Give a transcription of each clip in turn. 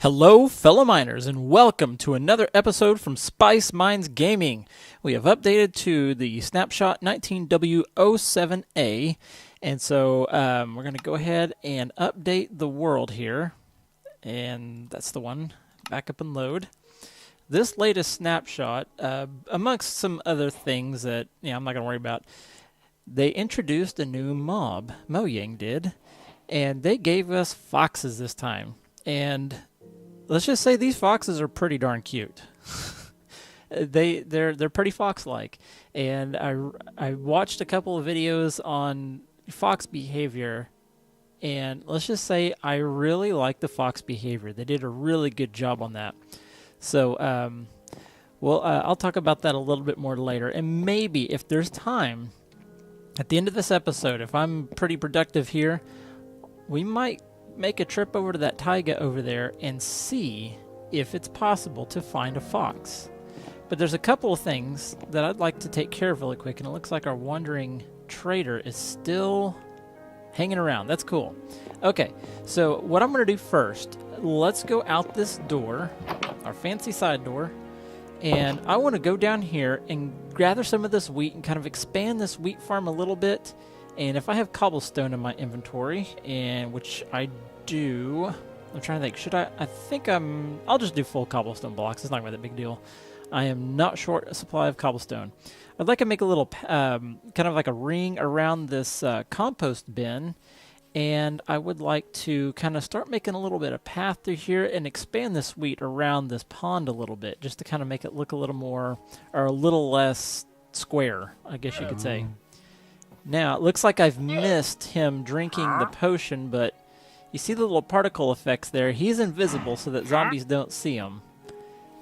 Hello, fellow miners, and welcome to another episode from Spice Mines Gaming. We have updated to the snapshot 19W07A, and so we're going to go ahead and update the world here, and that's the one. Back up and load. This latest snapshot, amongst some other things that I'm not going to worry about, they introduced a new mob. Mojang did, and they gave us foxes this time, and let's just say these foxes are pretty darn cute. They're pretty fox-like, and I watched a couple of videos on fox behavior, and let's just say I really like the fox behavior. They did a really good job on that. So, I'll talk about that a little bit more later, and maybe if there's time at the end of this episode, if I'm pretty productive here, we might make a trip over to that taiga over there and see if it's possible to find a fox. But there's a couple of things that I'd like to take care of really quick, and it looks like our wandering trader is still hanging around. That's cool. Okay, so what I'm going to do first, let's go out this door, our fancy side door, and I want to go down here and gather some of this wheat and kind of expand this wheat farm a little bit. And if I have cobblestone in my inventory, and which I do, I'm trying to think, should I think I'll just do full cobblestone blocks. It's not going to be that big deal. I am not short a supply of cobblestone. I'd like to make a little, kind of like a ring around this compost bin, and I would like to kind of start making a little bit of path through here and expand this wheat around this pond a little bit, just to kind of make it look a little more, or a little less square, I guess you could say. Now, it looks like I've missed him drinking the potion, but you see the little particle effects there. He's invisible so that zombies don't see him.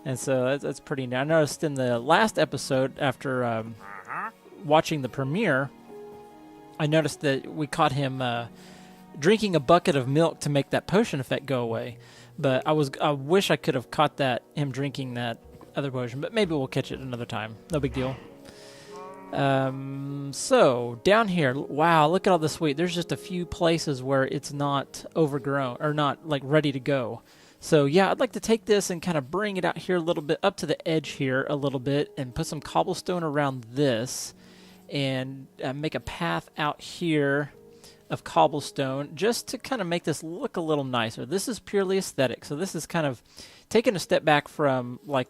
And so that's pretty neat. I noticed in the last episode, after watching the premiere, I noticed that we caught him drinking a bucket of milk to make that potion effect go away. But I wish I could have caught him drinking that other potion, but maybe we'll catch it another time. No big deal. So down here, wow, look at all this wheat. There's just a few places where it's not overgrown or not like ready to go. So yeah, I'd like to take this and kind of bring it out here a little bit up to the edge here a little bit and put some cobblestone around this and make a path out here of cobblestone just to kind of make this look a little nicer. This is purely aesthetic. So this is kind of taking a step back from like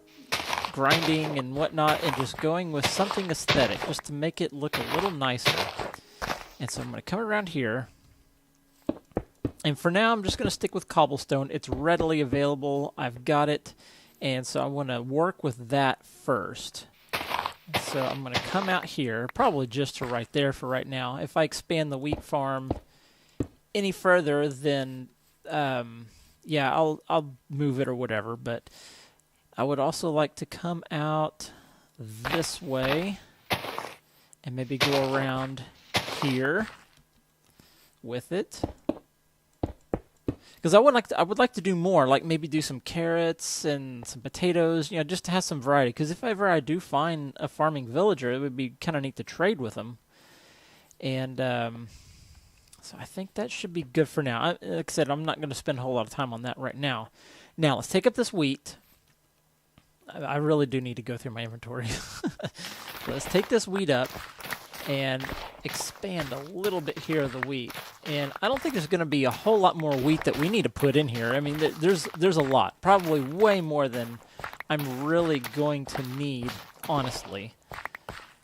grinding and whatnot and just going with something aesthetic just to make it look a little nicer. And so I'm going to come around here, and for now I'm just going to stick with cobblestone. It's readily available, I've got it, and so I want to work with that first. So I'm going to come out here, probably just to right there for right now. If I expand the wheat farm any further, then yeah, I'll move it or whatever, but I would also like to come out this way and maybe go around here with it. Because I would like to do more, like maybe do some carrots and some potatoes, just to have some variety. Because if ever I do find a farming villager, it would be kind of neat to trade with them. And so I think that should be good for now. Like I said, I'm not going to spend a whole lot of time on that right now. Now, let's take up this wheat. I really do need to go through my inventory. Let's take this wheat up and expand a little bit here of the wheat. And I don't think there's going to be a whole lot more wheat that we need to put in here. I mean, there's a lot. Probably way more than I'm really going to need, honestly.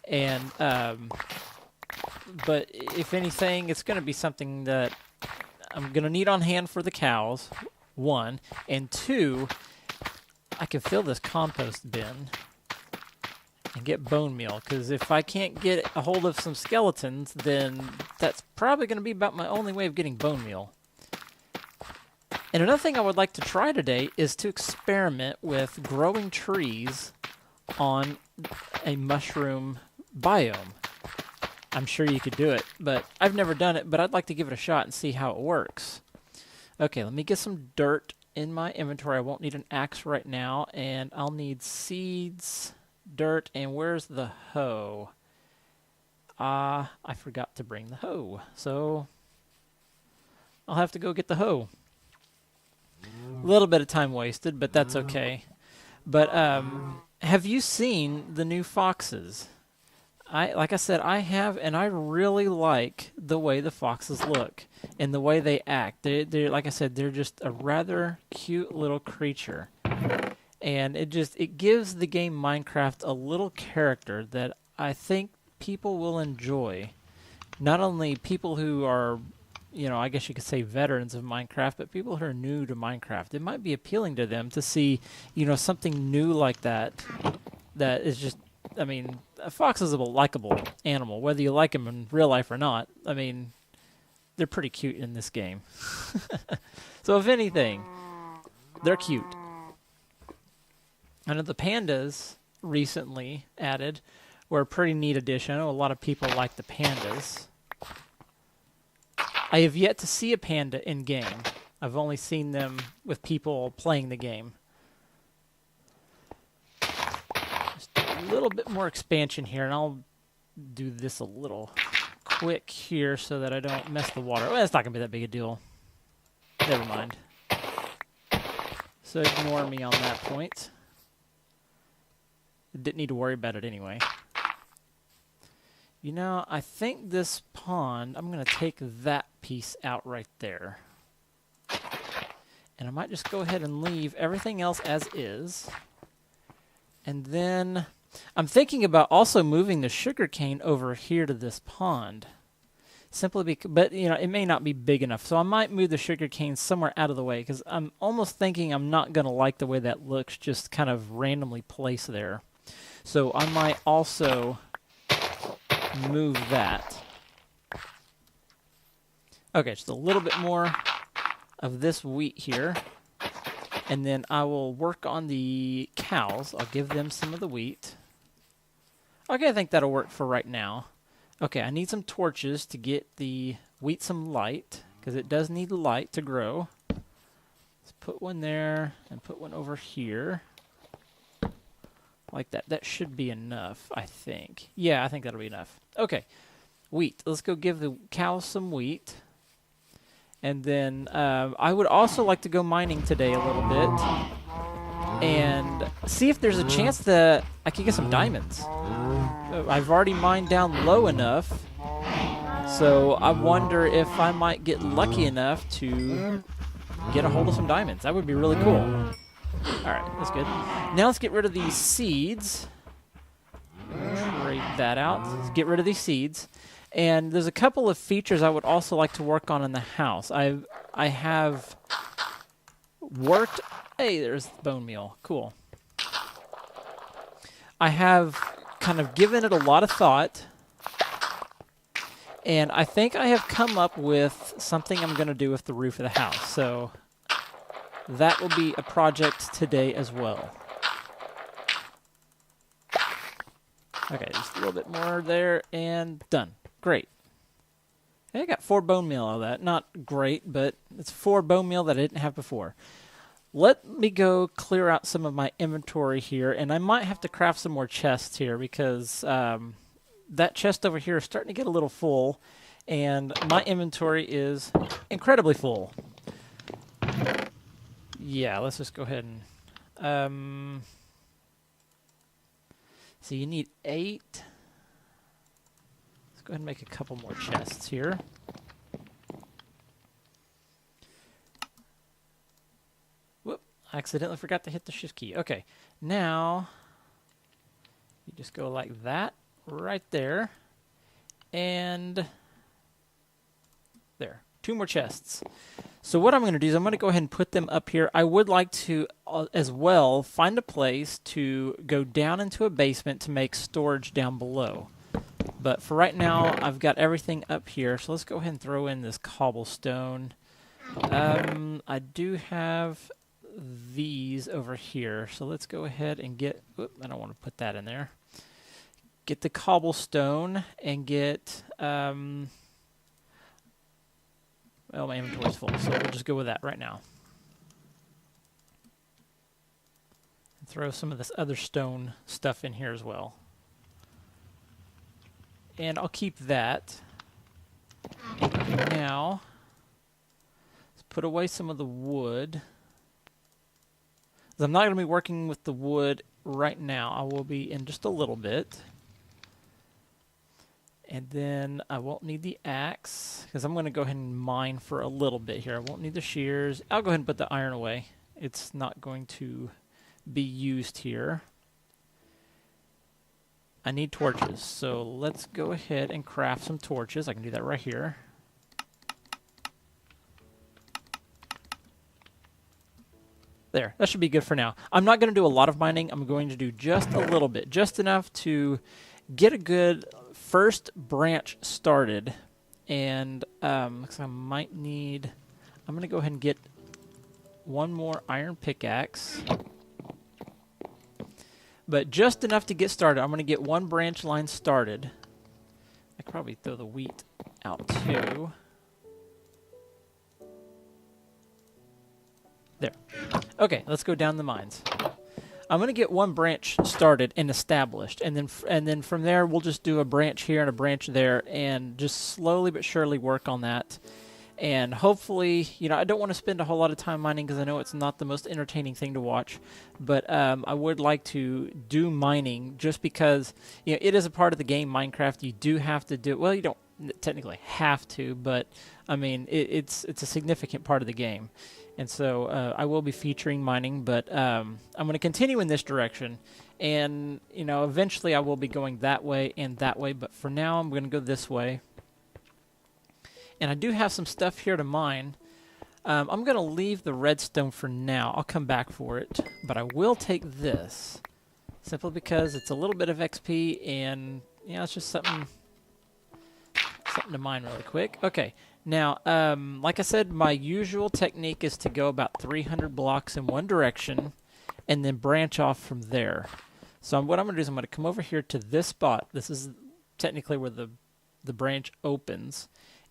And but if anything, it's going to be something that I'm going to need on hand for the cows, one. And two, I can fill this compost bin and get bone meal, because if I can't get a hold of some skeletons, then that's probably going to be about my only way of getting bone meal. And another thing I would like to try today is to experiment with growing trees on a mushroom biome. I'm sure you could do it, but I've never done it, but I'd like to give it a shot and see how it works. Okay, let me get some dirt in my inventory. I won't need an axe right now, and I'll need seeds, dirt, and where's the hoe? I forgot to bring the hoe, so I'll have to go get the hoe. A little bit of time wasted, but that's okay. But have you seen the new foxes? Like I said, I have, and I really like the way the foxes look and the way they act. They're like I said, they're just a rather cute little creature, and it gives the game Minecraft a little character that I think people will enjoy. Not only people who are, I guess you could say veterans of Minecraft, but people who are new to Minecraft. It might be appealing to them to see, something new like that. That is just, I mean, a fox is a likable animal, whether you like them in real life or not. I mean, they're pretty cute in this game. So if anything, they're cute. I know the pandas recently added were a pretty neat addition. I know a lot of people like the pandas. I have yet to see a panda in game. I've only seen them with people playing the game. Just a little bit more expansion here, and I'll do this a little quick here so that I don't mess the water. Well, it's not going to be that big a deal. Never mind. So ignore me on that point. Didn't need to worry about it anyway. I think this pond, I'm going to take that piece out right there. And I might just go ahead and leave everything else as is. And then I'm thinking about also moving the sugarcane over here to this pond. Simply because, but it may not be big enough. So I might move the sugarcane somewhere out of the way because I'm almost thinking I'm not going to like the way that looks just kind of randomly placed there. So I might also move that. Okay, just a little bit more of this wheat here. And then I will work on the cows. I'll give them some of the wheat. Okay, I think that'll work for right now. Okay, I need some torches to get the wheat some light, because it does need light to grow. Let's put one there and put one over here. Like that. That should be enough, I think. Yeah, I think that'll be enough. Okay, wheat. Let's go give the cows some wheat. And then I would also like to go mining today a little bit and see if there's a chance that I can get some diamonds. I've already mined down low enough, so I wonder if I might get lucky enough to get a hold of some diamonds. That would be really cool. Alright, that's good. Now let's get rid of these seeds. Trade that out. Let's get rid of these seeds. And there's a couple of features I would also like to work on in the house. I have worked... Hey, there's bone meal. Cool. I have kind of given it a lot of thought. And I think I have come up with something I'm going to do with the roof of the house. So that will be a project today as well. Okay, just a little bit more there and done. Great. I got 4 bone meal out of that. Not great, but it's 4 bone meal that I didn't have before. Let me go clear out some of my inventory here, and I might have to craft some more chests here because that chest over here is starting to get a little full, and my inventory is incredibly full. Yeah, let's just go ahead and... so you need 8... Go ahead and make a couple more chests here. Whoop, I accidentally forgot to hit the shift key. Okay, now you just go like that right there. And there, 2 more chests. So what I'm going to do is I'm going to go ahead and put them up here. I would like to as well find a place to go down into a basement to make storage down below. But for right now, I've got everything up here, so let's go ahead and throw in this cobblestone. I do have these over here, so let's go ahead and get... Whoop, I don't want to put that in there. Get the cobblestone and get... well, my inventory's full, so we'll just go with that right now. And throw some of this other stone stuff in here as well. And I'll keep that. Okay, now, let's put away some of the wood. I'm not going to be working with the wood right now. I will be in just a little bit. And then I won't need the axe, because I'm going to go ahead and mine for a little bit here. I won't need the shears. I'll go ahead and put the iron away. It's not going to be used here. I need torches, so let's go ahead and craft some torches. I can do that right here. There, that should be good for now. I'm not going to do a lot of mining. I'm going to do just a little bit, just enough to get a good first branch started. And looks like I might need, I'm going to go ahead and get one more iron pickaxe. But just enough to get started. I'm going to get one branch line started. I could probably throw the wheat out too. There. Okay, let's go down the mines. I'm going to get one branch started and established, and then from there we'll just do a branch here and a branch there, and just slowly but surely work on that. And hopefully, you know, I don't want to spend a whole lot of time mining because I know it's not the most entertaining thing to watch, but I would like to do mining just because, you know, it is a part of the game, Minecraft. You do have to do, well, you don't technically have to, but I mean, it's a significant part of the game. And so I will be featuring mining, but I'm going to continue in this direction. And, you know, eventually I will be going that way and that way, but for now I'm going to go this way. And I do have some stuff here to mine. I'm going to leave the redstone for now. I'll come back for it, but I will take this simply because it's a little bit of XP, and, you know, it's just something to mine really quick. Okay. Now, like I said, my usual technique is to go about 300 blocks in one direction and then branch off from there. So what I'm going to do is I'm going to come over here to this spot. This is technically where the branch opens.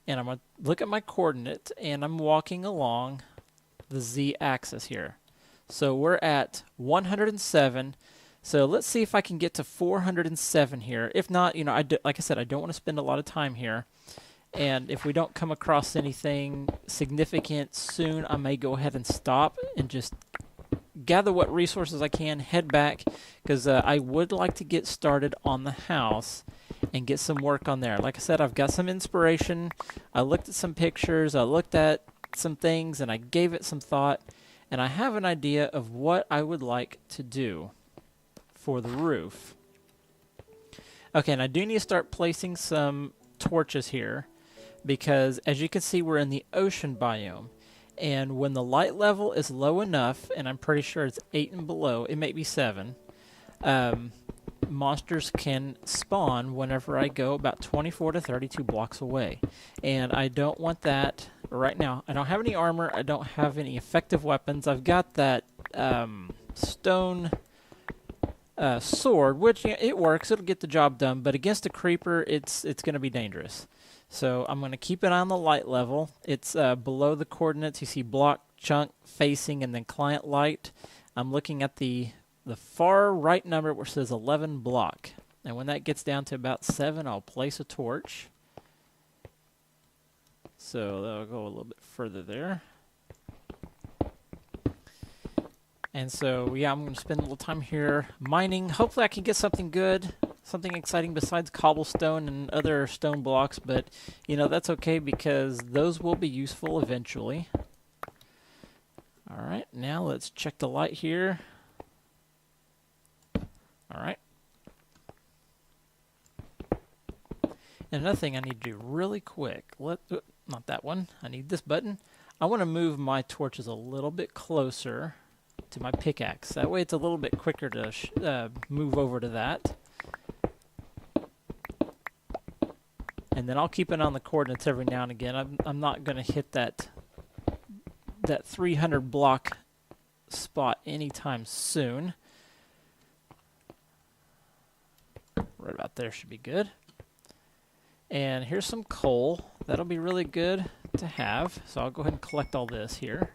And I'm going to look at my coordinates, and I'm walking along the z-axis here. So we're at 107. So let's see if I can get to 407 here. If not, you know, like I said, I don't want to spend a lot of time here. And if we don't come across anything significant soon, I may go ahead and stop and just gather what resources I can, head back, because I would like to get started on the house and get some work on there. Like I said, I've got some inspiration. I looked at some pictures, I looked at some things, and I gave it some thought, and I have an idea of what I would like to do for the roof. Okay, and I do need to start placing some torches here, because as you can see, we're in the ocean biome, and when the light level is low enough, and I'm pretty sure it's 8 and below, it may be 7, monsters can spawn whenever I go about 24 to 32 blocks away, and I don't want that right now. I don't have any armor, I don't have any effective weapons. I've got that stone sword, which, you know, it works, it'll get the job done, but against a creeper it's going to be dangerous. So I'm going to keep it on the light level. It's below the coordinates. You see block, chunk, facing, and then client light. I'm looking at the far right number which says 11 block. And when that gets down to about 7, I'll place a torch. So that'll go a little bit further there. And so, yeah, I'm going to spend a little time here mining. Hopefully I can get something good, something exciting besides cobblestone and other stone blocks. But, you know, that's okay because those will be useful eventually. All right, now let's check the light here. All right. And another thing I need to do really quick. Not that one. I need this button. I want to move my torches a little bit closer to my pickaxe. That way it's a little bit quicker to move over to that. And then I'll keep it on the coordinates every now and again. I'm not going to hit that 300 block spot anytime soon. Right about there should be good. And here's some coal. That'll be really good to have. So I'll go ahead and collect all this here.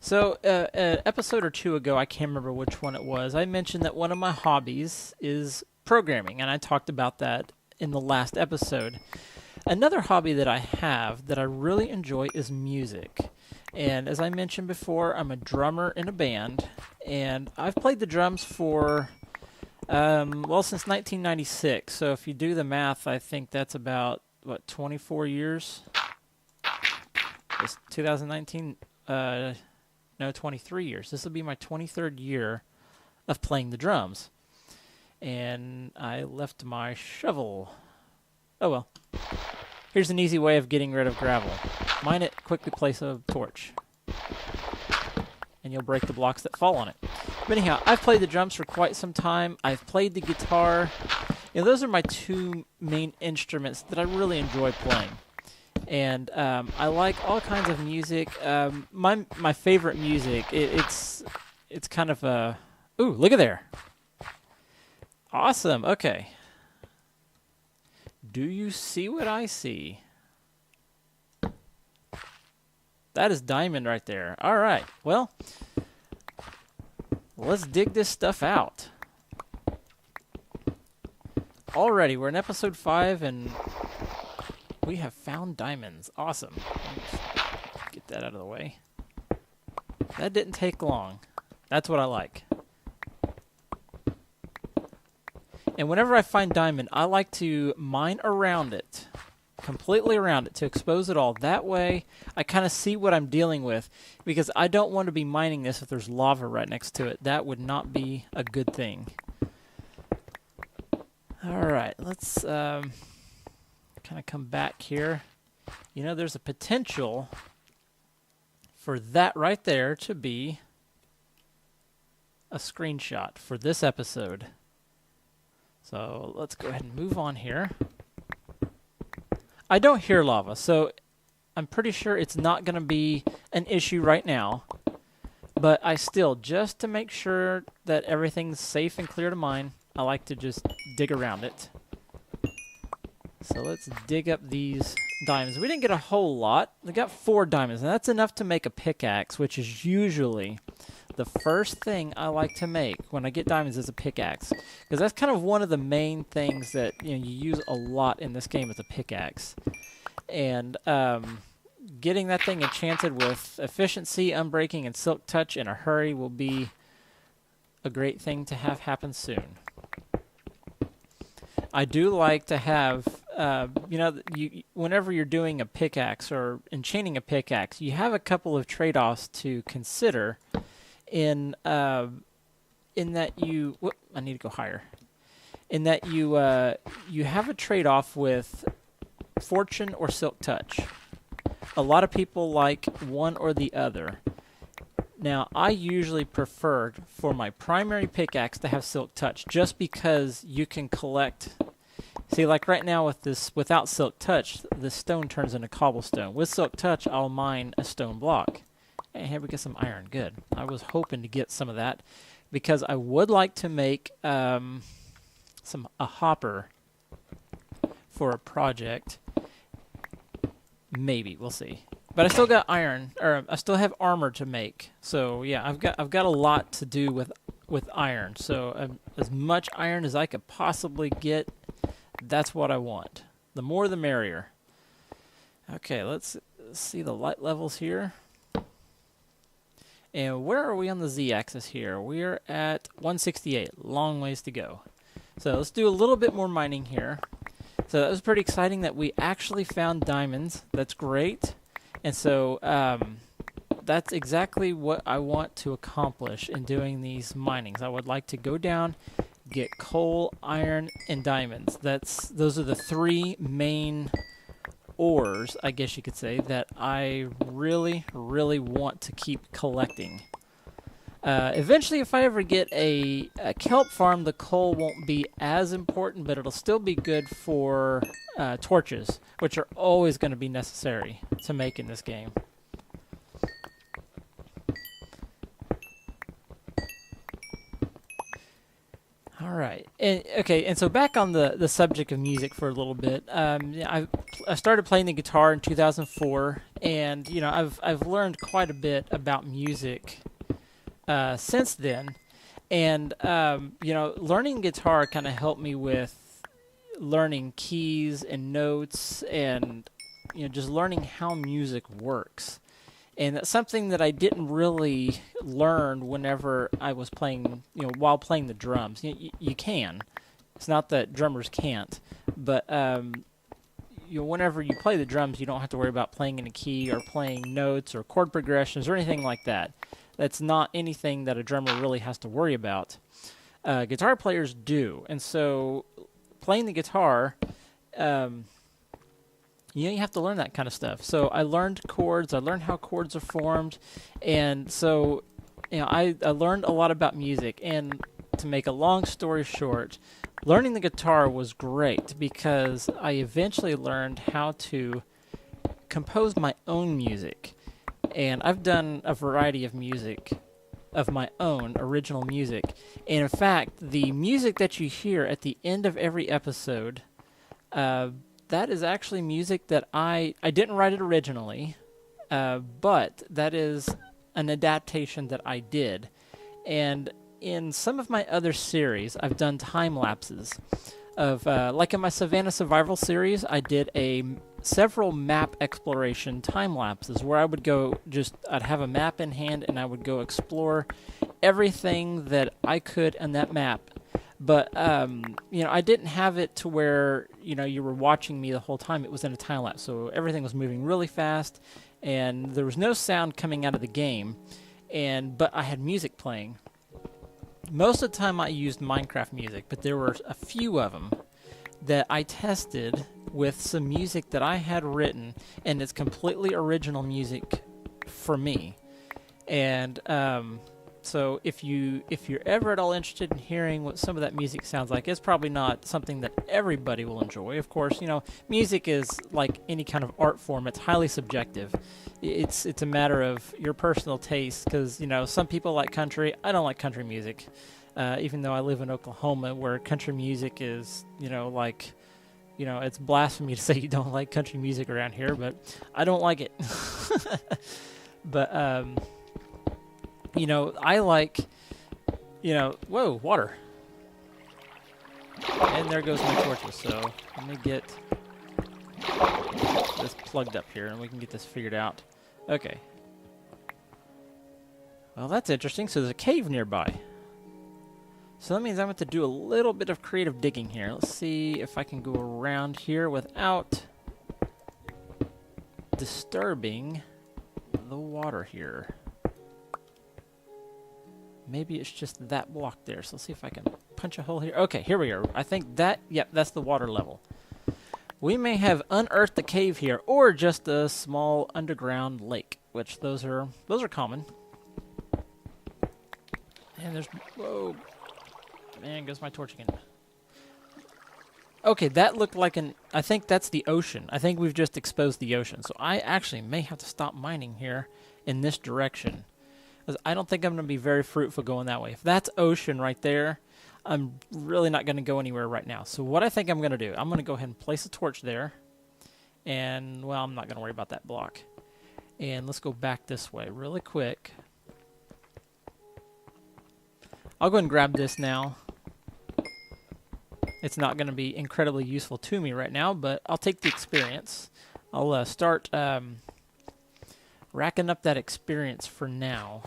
So, an episode or two ago, I can't remember which one it was, I mentioned that one of my hobbies is programming, and I talked about that in the last episode. Another hobby that I have that I really enjoy is music. And as I mentioned before, I'm a drummer in a band, and I've played the drums for, well, since 1996. So if you do the math, I think that's about, what, 24 years? It's 2019, no, 23 years. This will be my 23rd year of playing the drums. And I left my shovel. Oh well. Here's an easy way of getting rid of gravel. Mine it, quickly place a torch. And you'll break the blocks that fall on it. But anyhow, I've played the drums for quite some time. I've played the guitar. You know, those are my two main instruments that I really enjoy playing. And I like all kinds of music. My favorite music, it's kind of a... Ooh, look at there. Awesome, okay. Do you see what I see? That is diamond right there. All right, well, let's dig this stuff out. Alrighty, we're in episode 5, and we have found diamonds. Awesome. Let's get that out of the way. That didn't take long. That's what I like. And whenever I find diamond, I like to mine around it, completely around it, to expose it all. That way, I kind of see what I'm dealing with, because I don't want to be mining this if there's lava right next to it. That would not be a good thing. All right, let's kind of come back here. You know, there's a potential for that right there to be a screenshot for this episode. So let's go ahead and move on here. I don't hear lava, so I'm pretty sure it's not going to be an issue right now. But I still, just to make sure that everything's safe and clear to mine, I like to just dig around it. So let's dig up these diamonds. We didn't get a whole lot. We got 4 diamonds, and that's enough to make a pickaxe, which is usually the first thing I like to make when I get diamonds is a pickaxe. Because that's kind of one of the main things that you use a lot in this game, is a pickaxe. And getting that thing enchanted with efficiency, unbreaking, and silk touch in a hurry will be a great thing to have happen soon. I do like to have, whenever you're doing a pickaxe or enchanting a pickaxe, you have a couple of trade-offs to consider. In that you, I need to go higher. In that you have a trade-off with fortune or silk touch. A lot of people like one or the other. Now, I usually prefer for my primary pickaxe to have silk touch, just because you can collect. See, like right now with this, without silk touch, the stone turns into cobblestone. With silk touch, I'll mine a stone block. And here we get some iron. Good. I was hoping to get some of that, because I would like to make a hopper for a project. Maybe, we'll see. But I still got iron, or I still have armor to make. So yeah, I've got a lot to do with iron. So as much iron as I could possibly get, that's what I want. The more the merrier. Okay, let's see the light levels here. And where are we on the z-axis here? We're at 168. Long ways to go. So let's do a little bit more mining here. So that was pretty exciting that we actually found diamonds. That's great. And so that's exactly what I want to accomplish in doing these minings. I would like to go down, get coal, iron, and diamonds. Those are the 3 main ores, I guess you could say, that I really, really want to keep collecting. Eventually, if I ever get a kelp farm, the coal won't be as important, but it'll still be good for torches, which are always going to be necessary to make in this game. All right, and so back on the subject of music for a little bit. I started playing the guitar in 2004, and I've learned quite a bit about music since then, and learning guitar kind of helped me with learning keys and notes and just learning how music works. And that's something that I didn't really learn whenever I was playing, while playing the drums. You can. It's not that drummers can't, but whenever you play the drums, you don't have to worry about playing in a key or playing notes or chord progressions or anything like that. That's not anything that a drummer really has to worry about. Guitar players do. And so playing the guitar, you have to learn that kind of stuff. So I learned chords. I learned how chords are formed. And so, I learned a lot about music. And to make a long story short, learning the guitar was great because I eventually learned how to compose my own music. And I've done a variety of music of my own, original music. And in fact, the music that you hear at the end of every episode, that is actually music that I didn't write it originally, but that is an adaptation that I did. And in some of my other series, I've done time lapses of, like in my Savannah Survival series, I did several map exploration time lapses where I would go I'd have a map in hand and I would go explore everything that I could on that map. But, I didn't have it to where, you were watching me the whole time. It was in a time lapse. So everything was moving really fast and there was no sound coming out of the game. But I had music playing. Most of the time I used Minecraft music, but there were a few of them that I tested with some music that I had written, and it's completely original music for me. And so if you're ever at all interested in hearing what some of that music sounds like, it's probably not something that everybody will enjoy. Of course, music is like any kind of art form. It's highly subjective. It's a matter of your personal taste because, some people like country. I don't like country music, even though I live in Oklahoma where country music is, it's blasphemy to say you don't like country music around here, but I don't like it. But, I like, whoa, water. And there goes my torches. So let me get this plugged up here and we can get this figured out. Okay. Well, that's interesting. So there's a cave nearby. So that means I'm going to do a little bit of creative digging here. Let's see if I can go around here without disturbing the water here. Maybe it's just that block there. So let's see if I can punch a hole here. Okay, here we are. I think that's the water level. We may have unearthed the cave here, or just a small underground lake, which those are common. And there's, whoa, man, goes my torch again. Okay, that looked like I think that's the ocean. I think we've just exposed the ocean. So I actually may have to stop mining here in this direction. Because I don't think I'm going to be very fruitful going that way. If that's ocean right there, I'm really not going to go anywhere right now. So what I think I'm going to do, I'm going to go ahead and place a torch there. And, well, I'm not going to worry about that block. And let's go back this way really quick. I'll go ahead and grab this now. It's not going to be incredibly useful to me right now, but I'll take the experience. I'll start racking up that experience for now.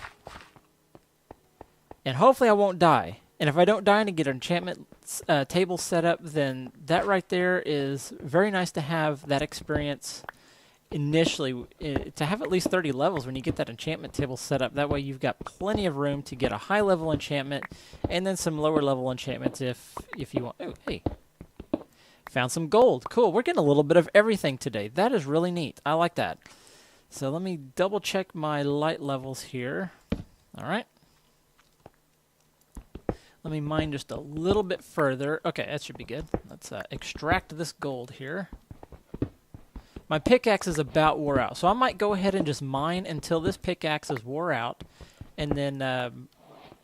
And hopefully I won't die. And if I don't die and get an enchantment table set up, then that right there is very nice to have that experience initially, to have at least 30 levels when you get that enchantment table set up. That way you've got plenty of room to get a high level enchantment and then some lower level enchantments if you want. Oh, hey. Found some gold. Cool. We're getting a little bit of everything today. That is really neat. I like that. So let me double check my light levels here. All right. Let me mine just a little bit further. Okay, that should be good. Let's extract this gold here. My pickaxe is about wore out, so I might go ahead and just mine until this pickaxe is wore out, and then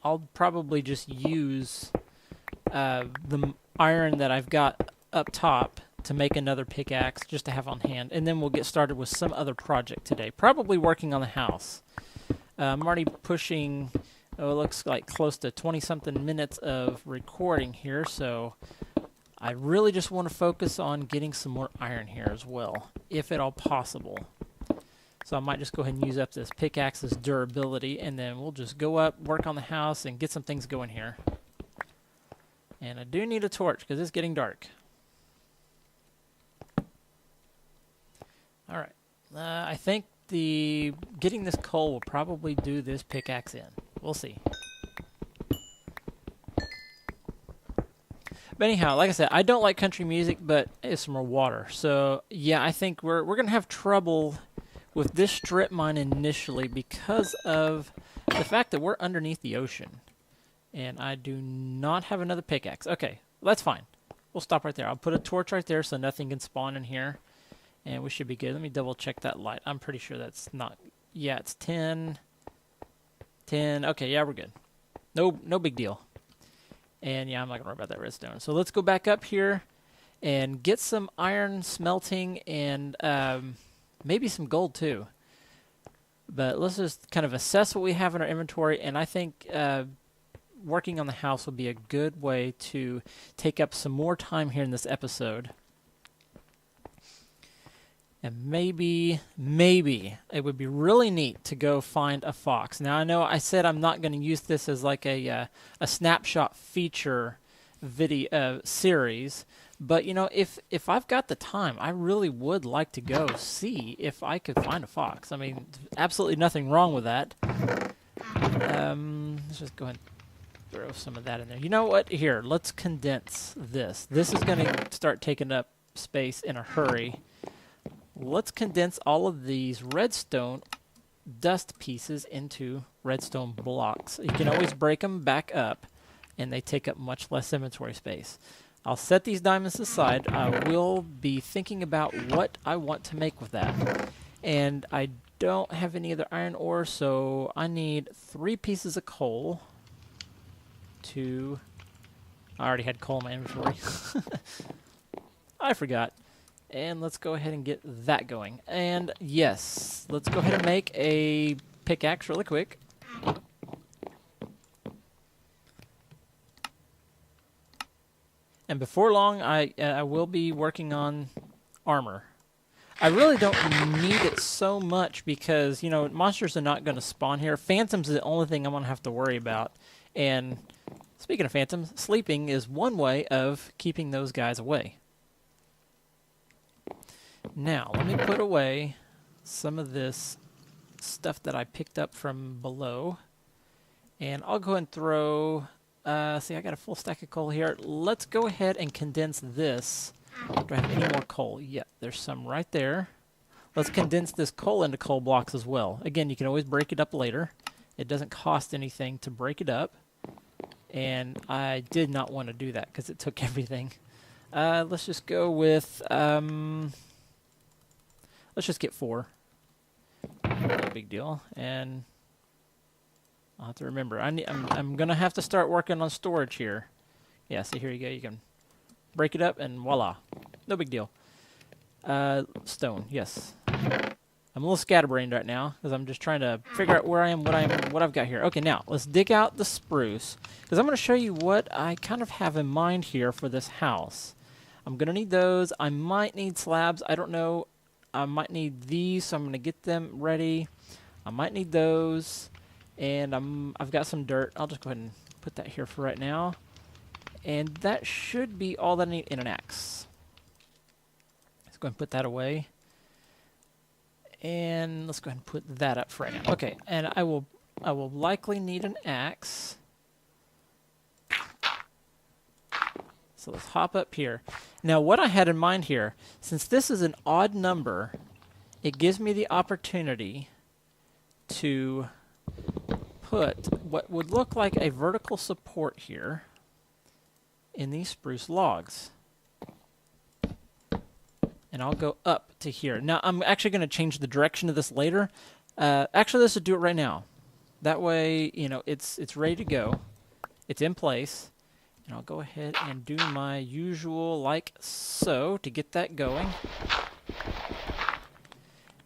I'll probably just use the iron that I've got up top to make another pickaxe just to have on hand, and then we'll get started with some other project today. Probably working on the house. I'm already pushing, it looks like close to 20-something minutes of recording here, so I really just want to focus on getting some more iron here as well, if at all possible. So I might just go ahead and use up this pickaxe's durability, and then we'll just go up, work on the house, and get some things going here. And I do need a torch because it's getting dark. All right. I think getting this coal will probably do this pickaxe in. We'll see. But anyhow, like I said, I don't like country music, but it's some more water. So yeah, I think we're gonna have trouble with this strip mine initially because of the fact that we're underneath the ocean. And I do not have another pickaxe. Okay, that's fine. We'll stop right there. I'll put a torch right there so nothing can spawn in here. And we should be good. Let me double check that light. I'm pretty sure that's not... Yeah, it's 10. 10. Okay, yeah, we're good. No big deal. And yeah, I'm not going to worry about that redstone. So let's go back up here and get some iron smelting and maybe some gold too. But let's just kind of assess what we have in our inventory. And I think working on the house will be a good way to take up some more time here in this episode. And maybe it would be really neat to go find a fox. Now, I know I said I'm not going to use this as like a snapshot feature video series, but you know, if I've got the time, I really would like to go see if I could find a fox. I mean, absolutely nothing wrong with that. Let's just go ahead and throw some of that in there. You know what? Here, let's condense this. This is going to start taking up space in a hurry. Let's condense all of these redstone dust pieces into redstone blocks. You can always break them back up, and they take up much less inventory space. I'll set these diamonds aside. I will be thinking about what I want to make with that. And I don't have any other iron ore, so I need 3 pieces of coal to... I already had coal in my inventory. I forgot. And let's go ahead and get that going. And yes, let's go ahead and make a pickaxe really quick. And before long, I will be working on armor. I really don't need it so much because, you know, monsters are not going to spawn here. Phantoms is the only thing I'm going to have to worry about. And speaking of phantoms, sleeping is one way of keeping those guys away. Now, let me put away some of this stuff that I picked up from below. And I'll go ahead and throw... see, I got a full stack of coal here. Let's go ahead and condense this. Do I have any more coal? Yeah, there's some right there. Let's condense this coal into coal blocks as well. Again, you can always break it up later. It doesn't cost anything to break it up. And I did not want to do that because it took everything. Let's just go with... let's just get 4. No big deal. And I'll have to remember. I'm going to have to start working on storage here. Yeah, see, here you go. You can break it up and voila. No big deal. Stone, yes. I'm a little scatterbrained right now because I'm just trying to figure out where I am, what I've got here. Okay, now let's dig out the spruce because I'm going to show you what I kind of have in mind here for this house. I'm going to need those. I might need slabs. I don't know. I might need these, so I'm going to get them ready. I might need those, and I've got some dirt. I'll just go ahead and put that here for right now. And that should be all that I need in an axe. Let's go ahead and put that away. And let's go ahead and put that up for right now. Okay, and I will likely need an axe. So let's hop up here. Now what I had in mind here, since this is an odd number, it gives me the opportunity to put what would look like a vertical support here in these spruce logs. And I'll go up to here. Now I'm actually going to change the direction of this later. Actually, let's just do it right now. That way, you know, it's ready to go. It's in place. And I'll go ahead and do my usual like so to get that going.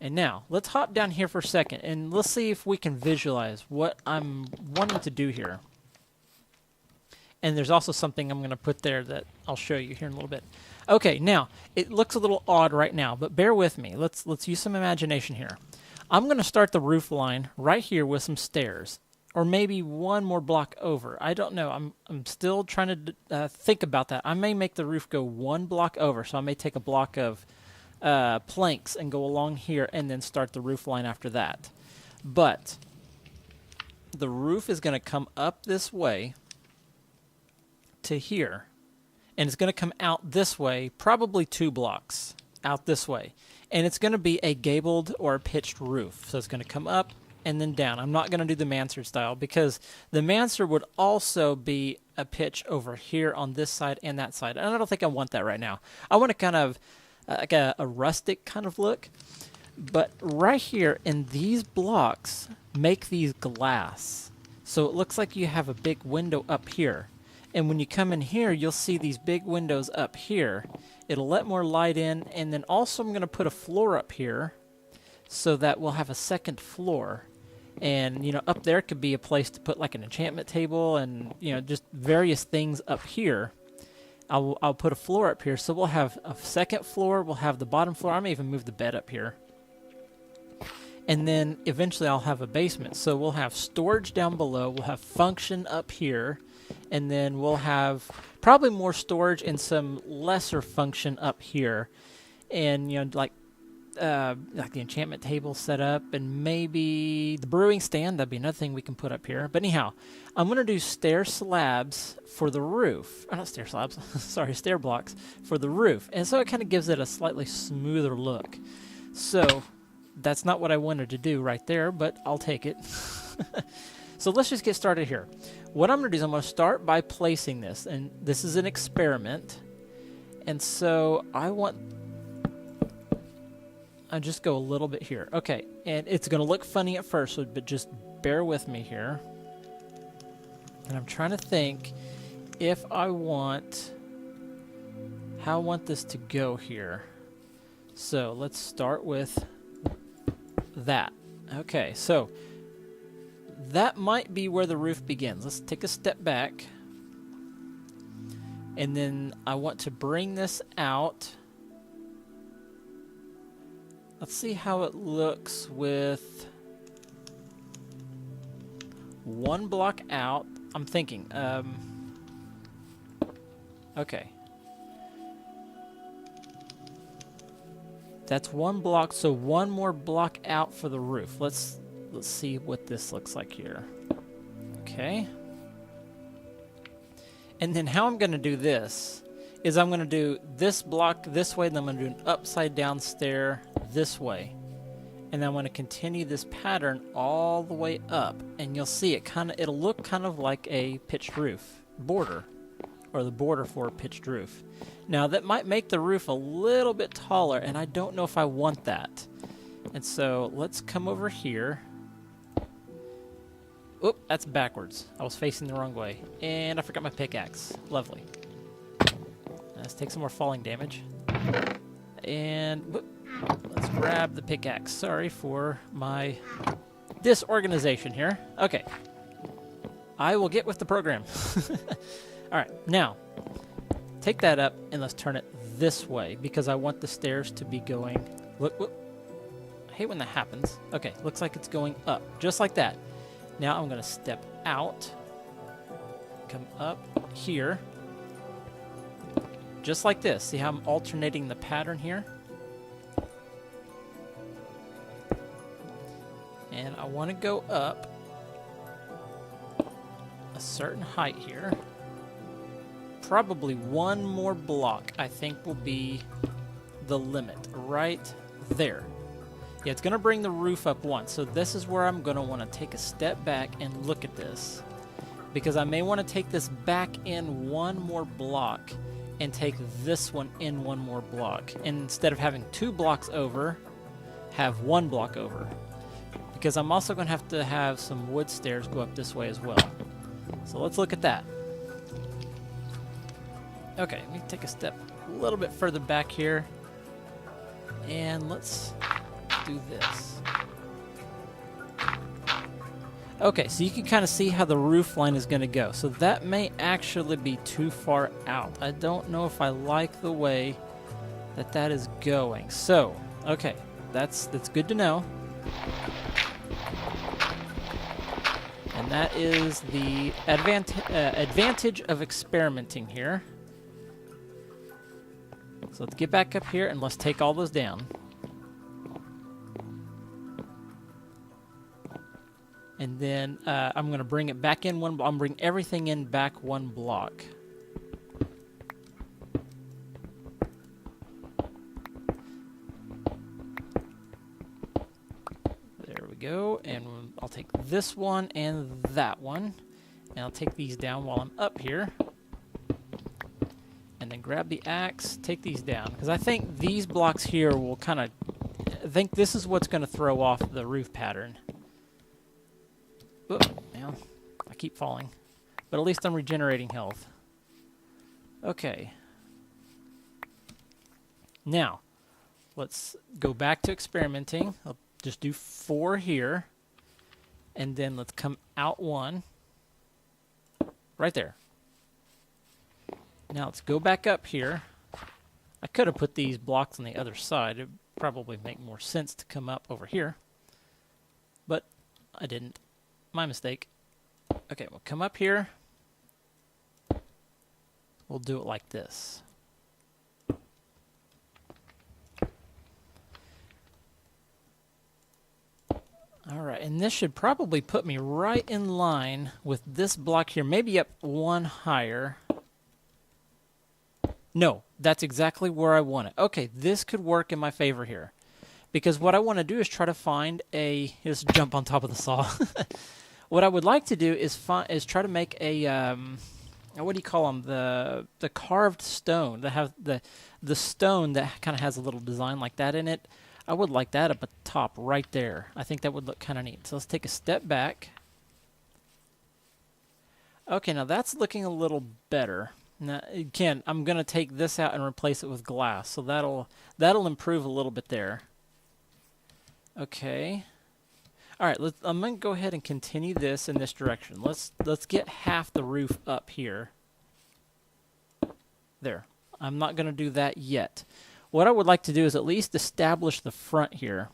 And now, let's hop down here for a second and let's see if we can visualize what I'm wanting to do here. And there's also something I'm going to put there that I'll show you here in a little bit. Okay, now, it looks a little odd right now, but bear with me. Let's use some imagination here. I'm going to start the roof line right here with some stairs, or maybe one more block over. I don't know. I'm still trying to think about that. I may make the roof go one block over, so I may take a block of planks and go along here and then start the roof line after that. But the roof is going to come up this way to here, and it's going to come out this way, probably 2 blocks out this way, and it's going to be a gabled or a pitched roof. So it's going to come up and then down. I'm not going to do the mansard style because the mansard would also be a pitch over here on this side and that side, and I don't think I want that right now. I want to kind of like a rustic kind of look, but right here in these blocks make these glass, so it looks like you have a big window up here. And when you come in here, you'll see these big windows up here. It'll let more light in, and then also I'm going to put a floor up here so that we'll have a second floor. And, you know, up there could be a place to put like an enchantment table and, you know, just various things up here. I'll put a floor up here, so we'll have a second floor, we'll have the bottom floor. I may even move the bed up here. And then eventually I'll have a basement. So we'll have storage down below, we'll have function up here, and then we'll have probably more storage and some lesser function up here. And, you know, like the enchantment table set up, and maybe the brewing stand. That'd be another thing we can put up here. But anyhow, I'm going to do stair slabs for the roof. Not stair slabs, sorry, stair blocks for the roof. And so it kind of gives it a slightly smoother look. So that's not what I wanted to do right there, but I'll take it. So let's just get started here. What I'm going to do is I'm going to start by placing this, and this is an experiment. And so I'll just go a little bit here. Okay, and it's going to look funny at first, but just bear with me here. And I'm trying to think if how I want this to go here. So let's start with that. Okay, so that might be where the roof begins. Let's take a step back. And then I want to bring this out. Let's see how it looks with one block out. I'm thinking, okay. That's one block, so one more block out for the roof. Let's see what this looks like here. Okay. And then how I'm going to do this is I'm going to do this block this way, and then I'm going to do an upside down stair this way. And then I'm going to continue this pattern all the way up, and you'll see it'll look kind of like a pitched roof border, or the border for a pitched roof. Now that might make the roof a little bit taller, and I don't know if I want that. And so let's come over here. Oop, that's backwards. I was facing the wrong way. And I forgot my pickaxe. Lovely. Let's take some more falling damage. And whoop, let's grab the pickaxe. Sorry for my disorganization here. Okay. I will get with the program. Alright, now, take that up and let's turn it this way because I want the stairs to be going... Look, whoop. I hate when that happens. Okay, looks like it's going up, just like that. Now I'm going to step out, come up here, just like this. See how I'm alternating the pattern here? And I want to go up a certain height here. Probably one more block, I think, will be the limit right there. Yeah, it's going to bring the roof up once, so this is where I'm going to want to take a step back and look at this. Because I may want to take this back in one more block and take this one in one more block. And instead of having 2 blocks over, have 1 block over. Because I'm also going to have some wood stairs go up this way as well. So let's look at that. Okay, let me take a step a little bit further back here. And let's do this. Okay, so you can kind of see how the roof line is going to go. So that may actually be too far out. I don't know if I like the way that that is going. So, okay, that's good to know. And that is the advantage of experimenting here. So let's get back up here and let's take all those down. And then I'm going to bring it back in one. I'm bring everything in back one block. There we go. And I'll take this one and that one. And I'll take these down while I'm up here. And then grab the axe, take these down. Because I think these blocks here will kind of... I think this is what's going to throw off the roof pattern. Oop, man, I keep falling. But at least I'm regenerating health. Okay. Now, let's go back to experimenting. I'll just do 4 here. And then let's come out 1. Right there. Now let's go back up here. I could have put these blocks on the other side. It would probably make more sense to come up over here. But I didn't. My mistake. Okay, we'll come up here. We'll do it like this. Alright, and this should probably put me right in line with this block here. Maybe up 1 higher. No, that's exactly where I want it. Okay, this could work in my favor here. Because what I want to do is try to find a... Just jump on top of the saw. What I would like to do is try to make a... what do you call them? The carved stone. That have the stone that kind of has a little design like that in it. I would like that up at the top right there. I think that would look kind of neat. So let's take a step back. Okay, now that's looking a little better. Now, again, I'm going to take this out and replace it with glass. So that'll improve a little bit there. Okay. All right, I'm going to go ahead and continue this in this direction. Let's get half the roof up here. There. I'm not going to do that yet. What I would like to do is at least establish the front here.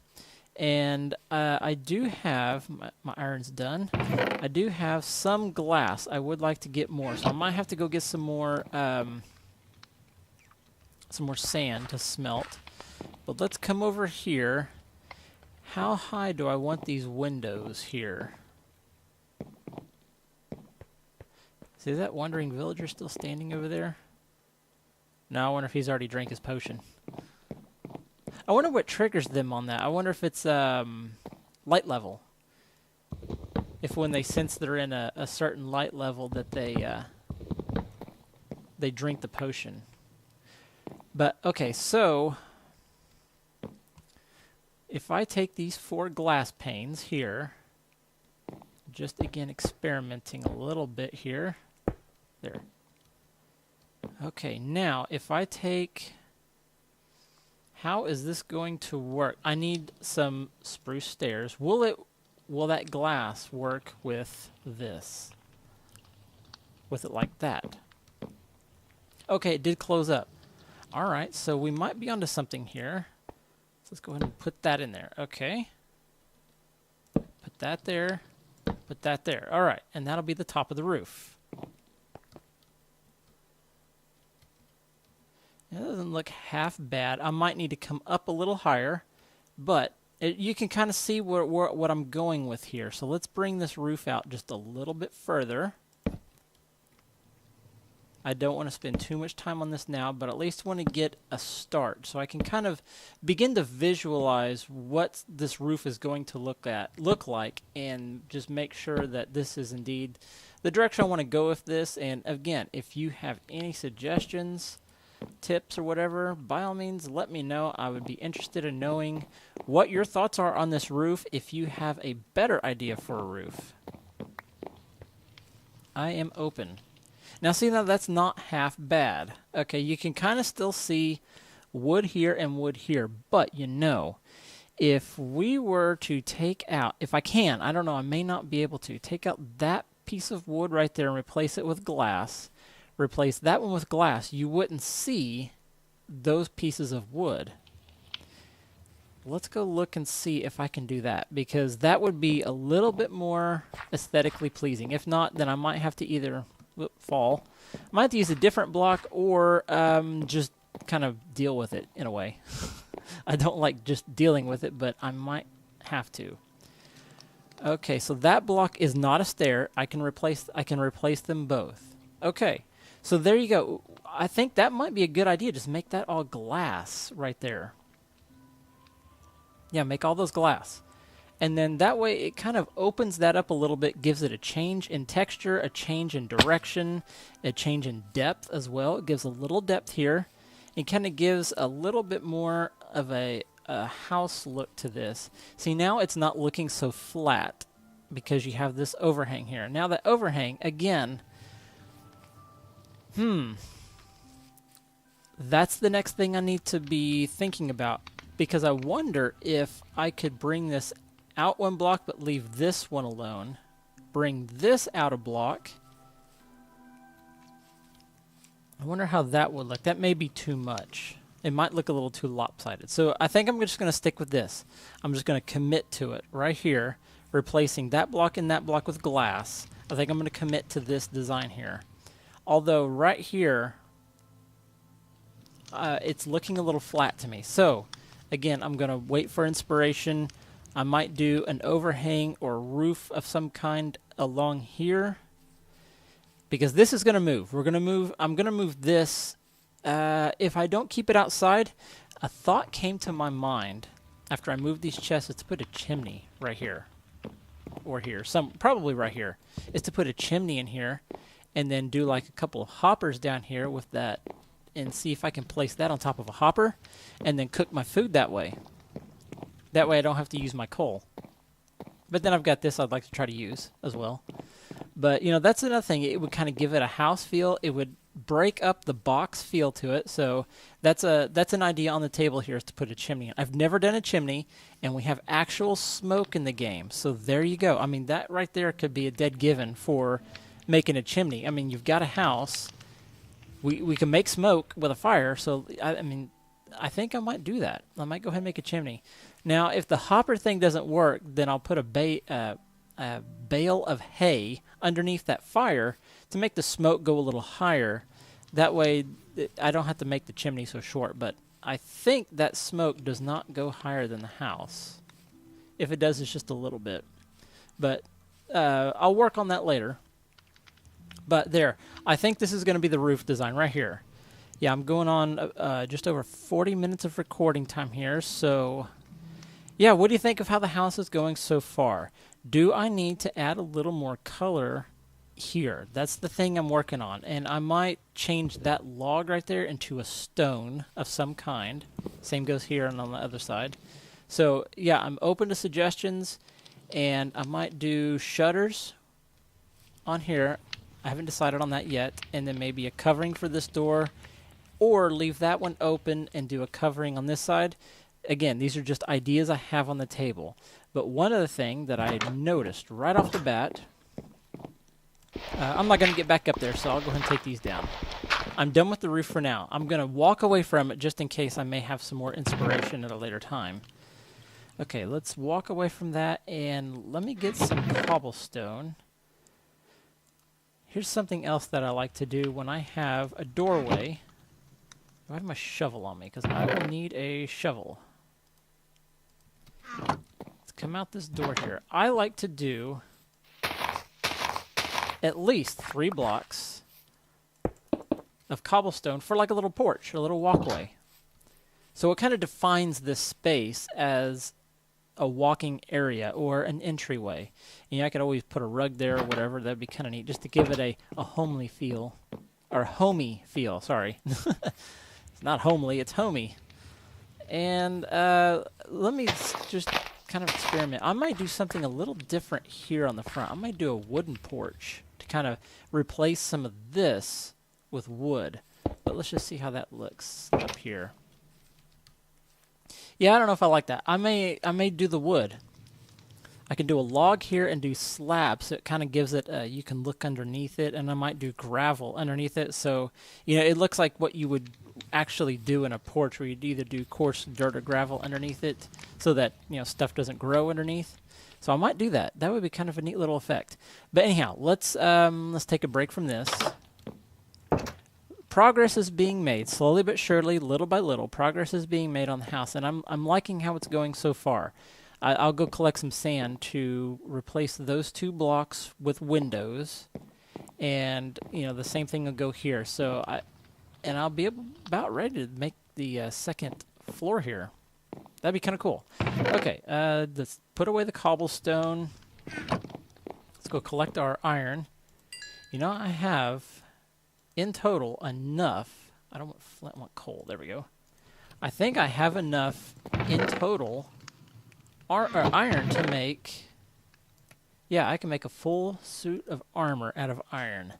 And I do have, my iron's done. I do have some glass. I would like to get more. So I might have to go get some more sand to smelt. But let's come over here. How high do I want these windows here? See that wandering villager still standing over there? No, I wonder if he's already drank his potion. I wonder what triggers them on that. I wonder if it's light level. If when they sense they're in a certain light level that they drink the potion. But, okay, so... If I take these 4 glass panes here, just again experimenting a little bit here. There. Okay, now if I take... How is this going to work? I need some spruce stairs. Will that glass work with this? With it like that? Okay, it did close up. Alright, so we might be onto something here. So let's go ahead and put that in there. Okay. Put that there. Put that there. Alright, and that'll be the top of the roof. It doesn't look half bad. I might need to come up a little higher, but you can kind of see what I'm going with here. So let's bring this roof out just a little bit further. I don't want to spend too much time on this now, but at least want to get a start so I can kind of begin to visualize what this roof is going to look like, and just make sure that this is indeed the direction I want to go with this. And again, if you have any suggestions, tips or whatever, by all means let me know. I would be interested in knowing what your thoughts are on this roof if you have a better idea for a roof. I am open. Now see, now that's not half bad. Okay, you can kind of still see wood here and wood here, but you know, If we were to take out, if I can, I don't know, I may not be able to, take out that piece of wood right there and replace it with glass, replace that one with glass, you wouldn't see those pieces of wood. Let's go look and see if I can do that, because that would be a little bit more aesthetically pleasing. If not, then I might have to either fall. I might have to use a different block or just kind of deal with it in a way. I don't like just dealing with it, but I might have to. Okay, so that block is not a stair. I can replace them both. Okay, so there you go. I think that might be a good idea. Just make that all glass right there. Yeah, make all those glass. And then that way it kind of opens that up a little bit, gives it a change in texture, a change in direction, a change in depth as well. It gives a little depth here. It kind of gives a little bit more of a house look to this. See, now it's not looking so flat because you have this overhang here. Now that overhang, again, that's the next thing I need to be thinking about, because I wonder if I could bring this out one block but leave this one alone. Bring this out a block. I wonder how that would look. That may be too much. It might look a little too lopsided. So I think I'm just going to stick with this. I'm just going to commit to it right here, replacing that block and that block with glass. I think I'm going to commit to this design here. Although right here, it's looking a little flat to me. So again, I'm going to wait for inspiration. I might do an overhang or roof of some kind along here, because this is going to move. I'm going to move this. If I don't keep it outside, a thought came to my mind after I moved these chests is to put a chimney right here. Or here. Probably right here. Is to put a chimney in here and then do like a couple of hoppers down here with that, and see if I can place that on top of a hopper and then cook my food that way. That way I don't have to use my coal. But then I've got this I'd like to try to use as well. But, you know, that's another thing. It would kind of give it a house feel. It would break up the box feel to it. So that's an idea on the table here, is to put a chimney in. I've never done a chimney, and we have actual smoke in the game. So there you go. I mean, that right there could be a dead given for making a chimney. I mean, you've got a house. We can make smoke with a fire. So, I mean, I think I might do that. I might go ahead and make a chimney. Now, if the hopper thing doesn't work, then I'll put a bale of hay underneath that fire to make the smoke go a little higher. That way I don't have to make the chimney so short. But I think that smoke does not go higher than the house. If it does, it's just a little bit. But I'll work on that later. But there, I think this is going to be the roof design right here. Yeah, I'm going on just over 40 minutes of recording time here. So yeah, what do you think of how the house is going so far? Do I need to add a little more color here? That's the thing I'm working on. And I might change that log right there into a stone of some kind. Same goes here and on the other side. So yeah, I'm open to suggestions. And I might do shutters on here. I haven't decided on that yet. And then maybe a covering for this door. Or leave that one open and do a covering on this side. Again, these are just ideas I have on the table. But one other thing that I noticed right off the bat, I'm not going to get back up there, so I'll go ahead and take these down. I'm done with the roof for now. I'm going to walk away from it just in case I may have some more inspiration at a later time. Okay, let's walk away from that, and let me get some cobblestone. Here's something else that I like to do when I have a doorway. I have my shovel on me, because I will need a shovel. Let's come out this door here. I like to do at least 3 blocks of cobblestone for like a little porch, a little walkway. So it kind of defines this space as a walking area or an entryway. And I could always put a rug there or whatever. That'd be kind of neat, just to give it a homely feel. Or homey feel, sorry. It's not homely, it's homey. And let me just kind of experiment. I might do something a little different here on the front. I might do a wooden porch to kind of replace some of this with wood. But let's just see how that looks up here. Yeah, I don't know if I like that. I may do the wood. I can do a log here and do slabs, so it kind of gives it, you can look underneath it, and I might do gravel underneath it, so, it looks like what you would actually do in a porch, where you'd either do coarse dirt or gravel underneath it, so that, stuff doesn't grow underneath. So I might do that. That would be kind of a neat little effect. But anyhow, let's take a break from this. Progress is being made, slowly but surely, little by little. Progress is being made on the house, and I'm liking how it's going so far. I'll go collect some sand to replace those 2 blocks with windows, and the same thing will go here. So I'll be about ready to make the second floor here. That'd be kind of cool. Okay, let's put away the cobblestone. Let's go collect our iron. I have in total enough. I don't want flint, I want coal. There we go. I think I have enough in total. Iron to make. Yeah, I can make a full suit of armor out of iron.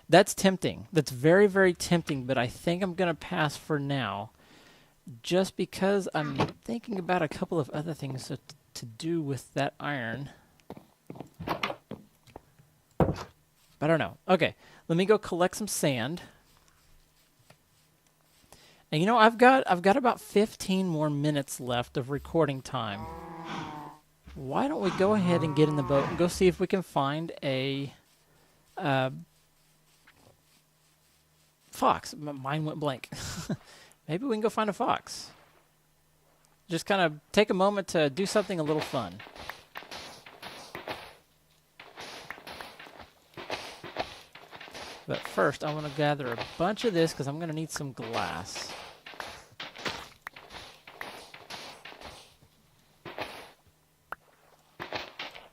That's tempting. That's very, very tempting, but I think I'm going to pass for now, just because I'm thinking about a couple of other things to do with that iron. But I don't know. Okay, let me go collect some sand. And I've got about 15 more minutes left of recording time. Why don't we go ahead and get in the boat and go see if we can find a fox. Mine went blank. Maybe we can go find a fox. Just kind of take a moment to do something a little fun. But first, I want to gather a bunch of this because I'm going to need some glass.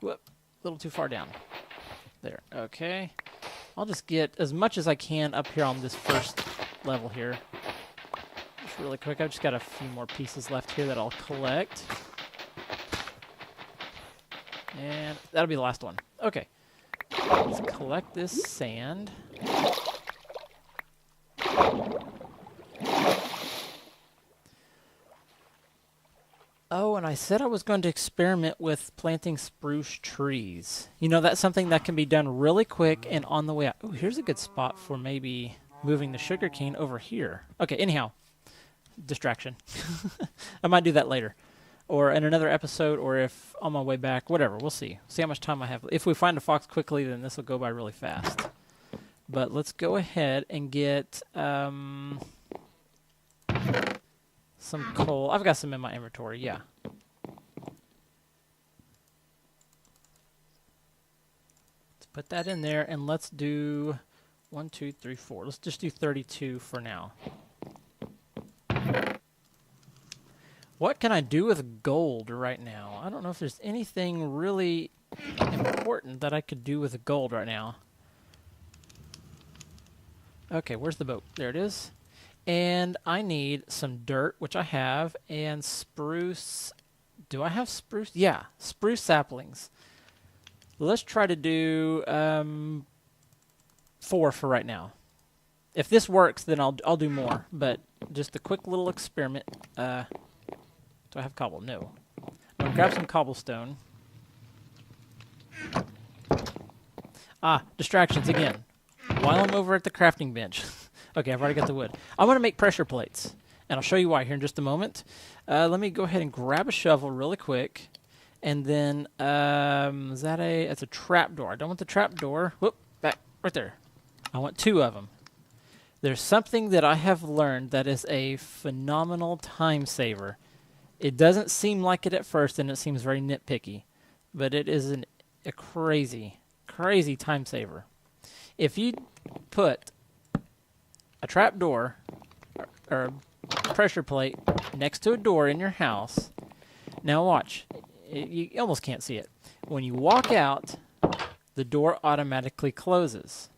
Whoop, a little too far down. There, okay. I'll just get as much as I can up here on this first level here. Just really quick, I've just got a few more pieces left here that I'll collect. And that'll be the last one. Okay. Let's collect this sand. Oh, and I said I was going to experiment with planting spruce trees. That's something that can be done really quick and on the way out. Oh, here's a good spot for maybe moving the sugarcane over here. Okay, anyhow, distraction. I might do that later, or in another episode, or if on my way back, whatever. We'll see. See how much time I have. If we find a fox quickly, then this will go by really fast. But let's go ahead and get some coal. I've got some in my inventory, yeah. Let's put that in there, and let's do 1, 2, 3, 4. Let's just do 32 for now. What can I do with gold right now? I don't know if there's anything really important that I could do with gold right now. Okay, where's the boat? There it is. And I need some dirt, which I have, and spruce. Do I have spruce? Yeah, spruce saplings. Let's try to do 4 for right now. If this works, then I'll do more. But just a quick little experiment. Do I have cobble? No. I'm gonna grab some cobblestone. Distractions again. While I'm over at the crafting bench. Okay, I've already got the wood. I want to make pressure plates, and I'll show you why here in just a moment. Let me go ahead and grab a shovel really quick, and then that's a trap door. I don't want the trap door. Whoop, back, right there. I want 2 of them. There's something that I have learned that is a phenomenal time saver. It doesn't seem like it at first, and it seems very nitpicky, but it is a crazy, crazy time saver. If you put a trap door or a pressure plate next to a door in your house. Now watch. You almost can't see it. When you walk out, the door automatically closes.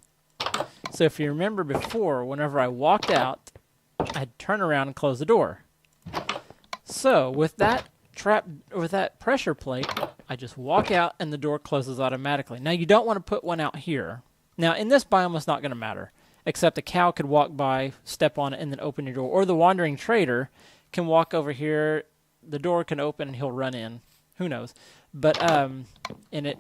So if you remember before, whenever I walked out, I'd turn around and close the door. So with that pressure plate, I just walk out and the door closes automatically. Now you don't want to put one out here. Now in this biome, it's not going to matter. Except a cow could walk by, step on it, and then open your door. Or the wandering trader can walk over here the door can open and he'll run in. Who knows? But and it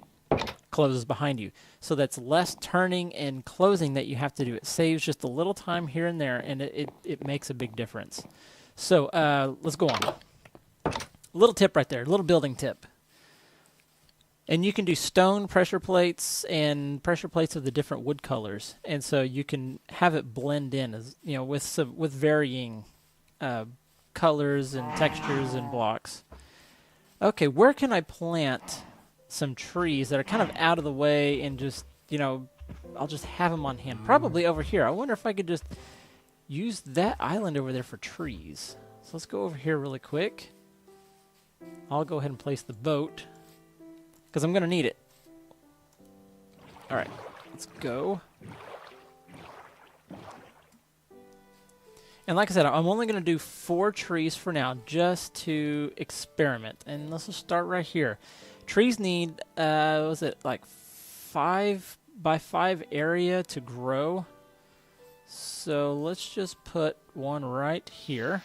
closes behind you. So that's less turning and closing that you have to do. It saves just a little time here and there, and it makes a big difference. So let's go on. Little tip right there, little building tip. And you can do stone pressure plates and pressure plates of the different wood colors, and so you can have it blend in, as you know, with varying colors and textures and blocks. Okay, where can I plant some trees that are kind of out of the way and just, you know, I'll just have them on hand? Probably over here. I wonder if I could just use that island over there for trees. So let's go over here really quick. I'll go ahead and place the boat, because I'm going to need it. All right, let's go. And like I said, I'm only going to do 4 trees for now, just to experiment. And let's just start right here. Trees need, was it like 5 by 5 area to grow? So let's just put one right here.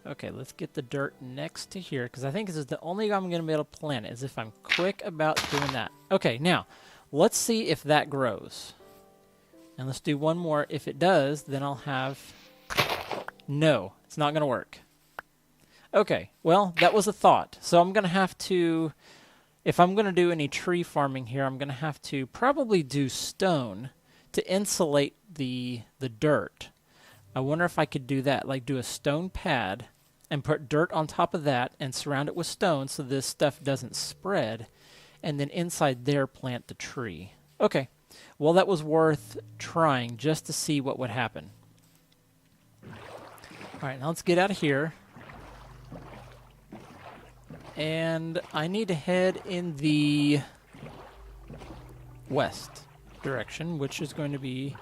Okay, let's get the dirt next to here, because I think this is the only way I'm going to be able to plant it, is if I'm quick about doing that. Okay, now, let's see if that grows. And let's do one more. If it does, then I'll have... No, it's not going to work. Okay, well, that was a thought. So I'm going to have to... If I'm going to do any tree farming here, I'm going to have to probably do stone to insulate the dirt. I wonder if I could do that, like do a stone pad and put dirt on top of that and surround it with stone so this stuff doesn't spread, and then inside there plant the tree. Okay, well, that was worth trying just to see what would happen. All right, now let's get out of here. And I need to head in the west direction, which is going to be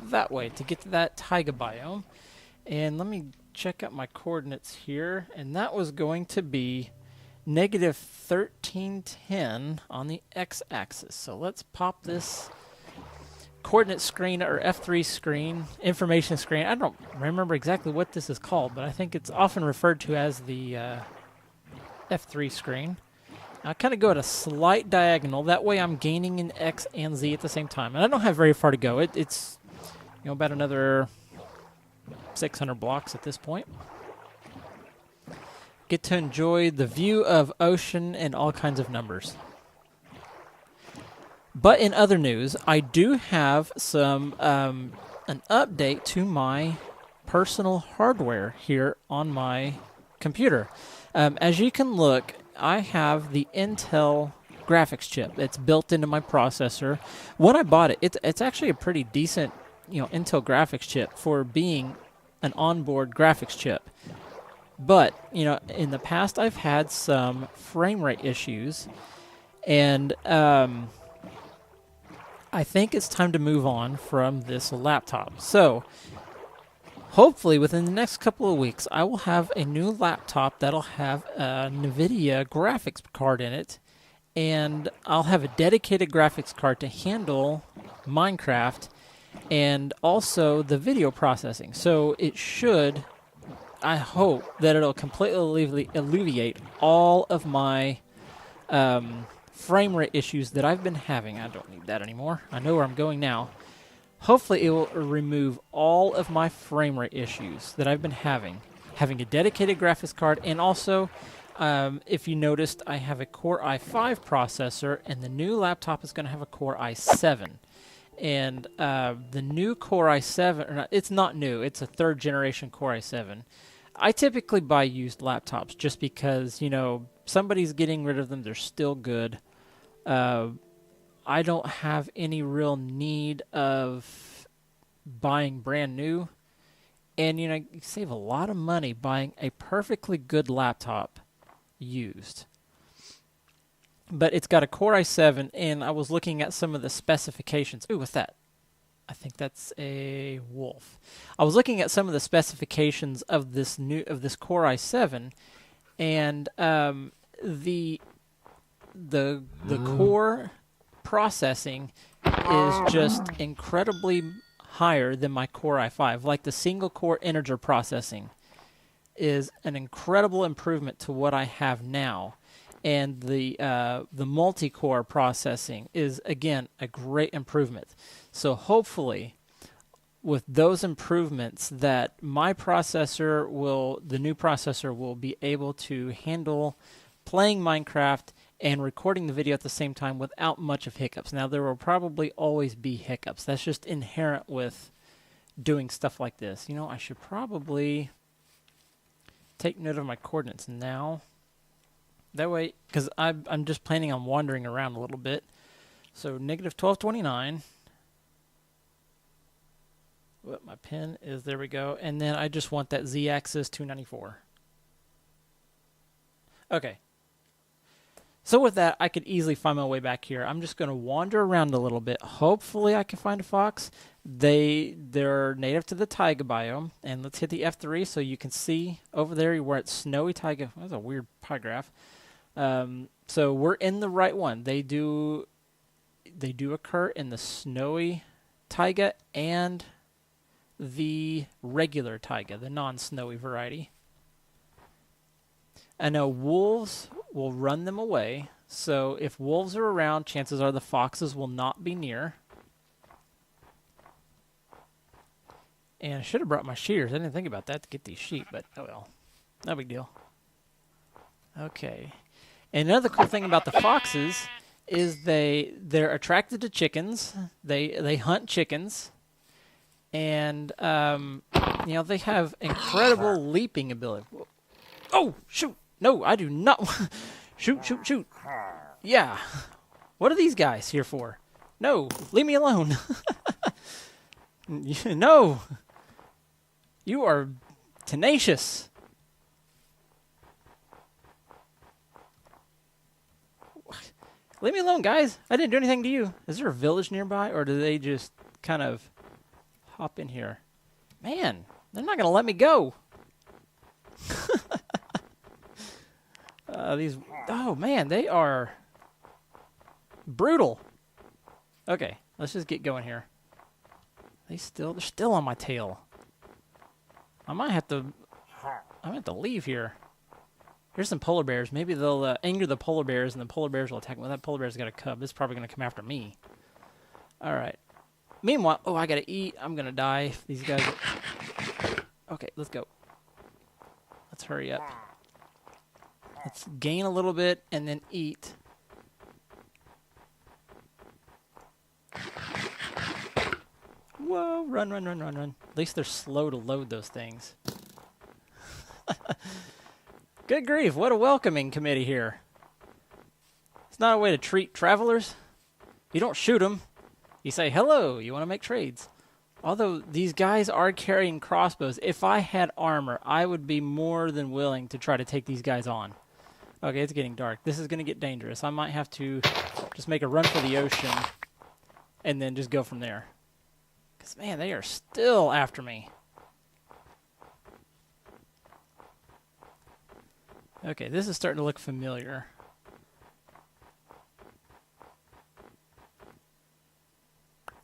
that way to get to that taiga biome. And let me check out my coordinates here, and that was going to be negative 1310 on the x-axis. So let's pop this coordinate screen, or F3 screen, information screen. I don't remember exactly what this is called, but I think it's often referred to as the F3 screen. I'll kind of go at a slight diagonal. That way I'm gaining in X and Z at the same time. And I don't have very far to go. It's about another 600 blocks at this point. Get to enjoy the view of ocean and all kinds of numbers. But in other news, I do have some an update to my personal hardware here on my computer. As you can look, I have the Intel graphics chip. It's built into my processor. When I bought it, it's actually a pretty decent, Intel graphics chip for being an onboard graphics chip. But, in the past I've had some frame rate issues, and I think it's time to move on from this laptop. So, hopefully within the next couple of weeks, I will have a new laptop that'll have a NVIDIA graphics card in it, and I'll have a dedicated graphics card to handle Minecraft and also the video processing. So it should, I hope, that it'll completely alleviate all of my frame rate issues that I've been having. I don't need that anymore. I know where I'm going now. Hopefully it will remove all of my frame rate issues that I've been having a dedicated graphics card, and also, if you noticed, I have a Core i5 processor, and the new laptop is going to have a Core i7. And the new Core i7, it's not new, it's a 3rd generation Core i7. I typically buy used laptops just because, somebody's getting rid of them, they're still good. I don't have any real need of buying brand new. And, you save a lot of money buying a perfectly good laptop used. But it's got a Core i7, and I was looking at some of the specifications. Ooh, what's that? I think that's a wolf. I was looking at some of the specifications of this Core i7, and the core processing is just incredibly higher than my Core i5. Like the single core integer processing is an incredible improvement to what I have now. And the multi-core processing is, again, a great improvement. So hopefully, with those improvements, that the new processor will be able to handle playing Minecraft and recording the video at the same time without much of hiccups. Now, there will probably always be hiccups. That's just inherent with doing stuff like this. You know, I should probably take note of my coordinates now. That way, because I'm just planning on wandering around a little bit. So negative 1229. What my pin is, there we go. And then I just want that z-axis 294. Okay. So with that, I could easily find my way back here. I'm just going to wander around a little bit. Hopefully I can find a fox. They're native to the taiga biome. And let's hit the F3 so you can see over there we're at snowy taiga. That's a weird pie graph. So we're in the right one. They do occur in the snowy taiga and the regular taiga, the non-snowy variety. I know wolves will run them away, so if wolves are around, chances are the foxes will not be near. And I should have brought my shears. I didn't think about that to get these sheep, but oh well. No big deal. Okay. And another cool thing about the foxes is they're attracted to chickens. They hunt chickens. And you know, they have incredible leaping ability. Oh, shoot. No, I do not. Shoot. Yeah. What are these guys here for? No, leave me alone. No. You are tenacious. Leave me alone, guys. I didn't do anything to you. Is there a village nearby, or do they just kind of hop in here? Man, they're not going to let me go. Oh man, they are brutal. Okay, let's just get going here. They're still on my tail. I might have to leave here. Here's some polar bears. Maybe they'll anger the polar bears, and the polar bears will attack me. Well, that polar bear's got a cub. It's probably going to come after me. All right. Meanwhile, I got to eat. I'm going to die. These guys. Okay, let's go. Let's hurry up. Let's gain a little bit and then eat. Whoa, run. At least they're slow to load those things. Good grief, what a welcoming committee here. It's not a way to treat travelers. You don't shoot them. You say, hello, you want to make trades. Although these guys are carrying crossbows, if I had armor, I would be more than willing to try to take these guys on. Okay, it's getting dark. This is going to get dangerous. I might have to just make a run for the ocean and then just go from there. Because, man, they are still after me. Okay, this is starting to look familiar.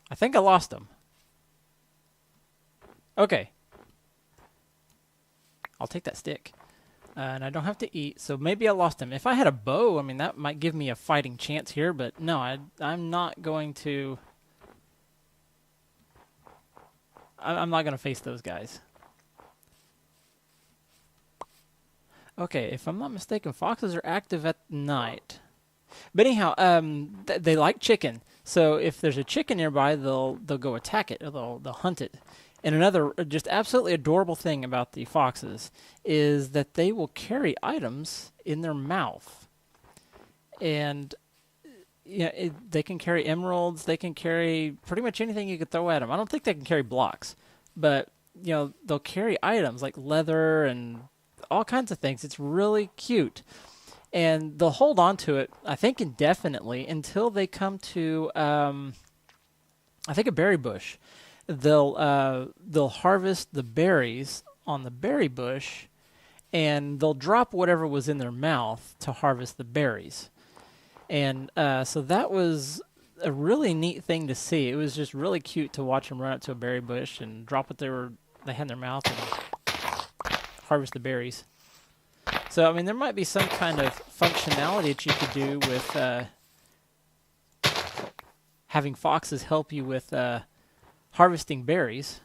I think I lost them. Okay. I'll take that stick. And I don't have to eat, so maybe I lost him. If I had a bow, I mean, that might give me a fighting chance here, but no, I'm not going to... I'm not going to face those guys. Okay, if I'm not mistaken, foxes are active at night. But anyhow, they like chicken. So if there's a chicken nearby, they'll go attack it, or they'll hunt it. And another just absolutely adorable thing about the foxes is that they will carry items in their mouth. And they can carry emeralds, they can carry pretty much anything you could throw at them. I don't think they can carry blocks, but they'll carry items like leather and all kinds of things. It's really cute. And they'll hold on to it, I think, indefinitely until they come to, I think, a berry bush. They'll harvest the berries on the berry bush, and they'll drop whatever was in their mouth to harvest the berries. And so that was a really neat thing to see. It was just really cute to watch them run up to a berry bush and drop what they had in their mouth. And harvest the berries. So, I mean, there might be some kind of functionality that you could do with having foxes help you with harvesting berries.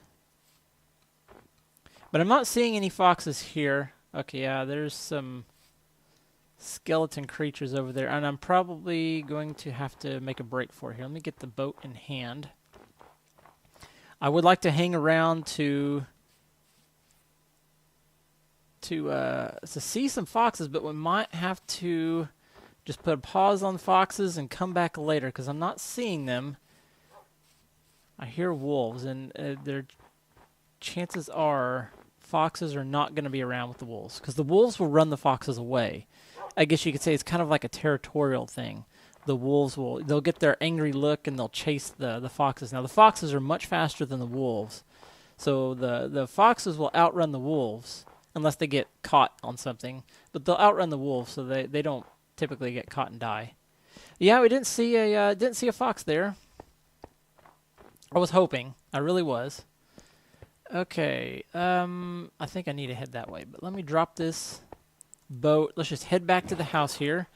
But I'm not seeing any foxes here. Okay, yeah, there's some skeleton creatures over there, and I'm probably going to have to make a break for it here. Let me get the boat in hand. I would like to hang around to see some foxes, but we might have to just put a pause on the foxes and come back later because I'm not seeing them. I hear wolves, and their chances are foxes are not going to be around with the wolves because the wolves will run the foxes away. I guess you could say it's kind of like a territorial thing. The wolves they'll get their angry look and they'll chase the foxes. Now the foxes are much faster than the wolves, so the foxes will outrun the wolves unless they get caught on something. But they'll outrun the wolves, so they don't typically get caught and die. Yeah, we didn't see a fox there. I was hoping. I really was. Okay, I think I need to head that way, but let me drop this boat. Let's just head back to the house here.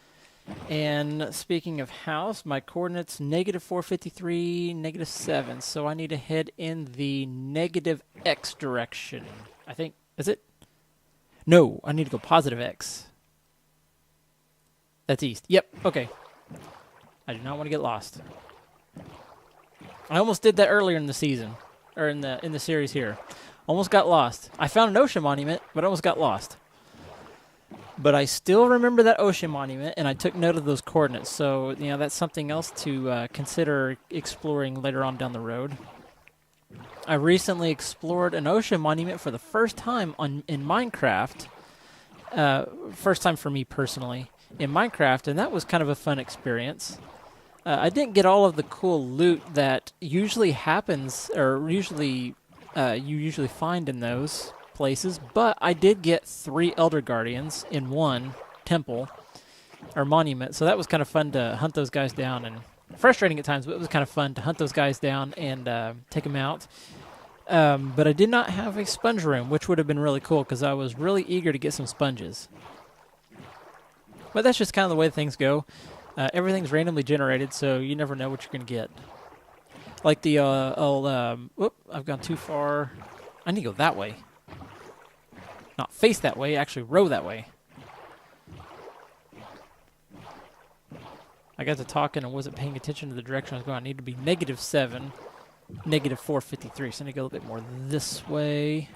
And speaking of house, my coordinates -453, -7, so I need to head in the -x direction. I think, is it? No, I need to go +x. That's east. Yep, okay. I do not want to get lost. I almost did that earlier in the season, or in the series here. Almost got lost. I found an ocean monument, but almost got lost. But I still remember that ocean monument, and I took note of those coordinates. So, you know, that's something else to consider exploring later on down the road. I recently explored an ocean monument for the first time in Minecraft. First time for me personally in Minecraft, and that was kind of a fun experience. I didn't get all of the cool loot that usually happens, or you usually find in those places, but I did get 3 Elder Guardians in one temple, or monument, so that was kind of fun to hunt those guys down, and frustrating at times, but it was kind of fun to hunt those guys down and take them out. But I did not have a sponge room, which would have been really cool, because I was really eager to get some sponges. But that's just kind of the way things go. Everything's randomly generated, so you never know what you're going to get. Like the whoop, I've gone too far. I need to go that way. Not face that way, actually row that way. I got to talking and wasn't paying attention to the direction I was going. I need to be -7, -453. So I need to go a little bit more this way.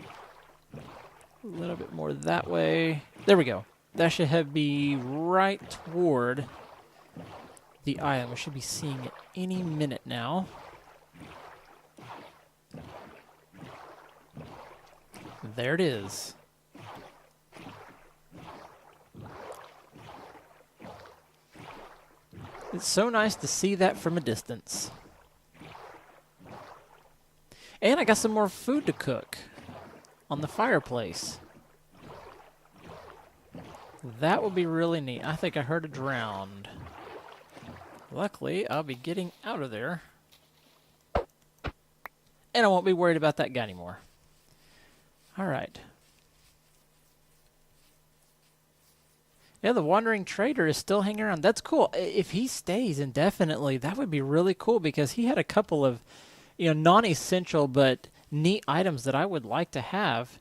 A little bit more that way. There we go. That should be right toward the island. We should be seeing it any minute now. There it is. It's so nice to see that from a distance. And I got some more food to cook on the fireplace. That would be really neat. I think I heard a drowned. Luckily, I'll be getting out of there. And I won't be worried about that guy anymore. All right. Yeah, the wandering trader is still hanging around. That's cool. If he stays indefinitely, that would be really cool because he had a couple of, non-essential but neat items that I would like to have.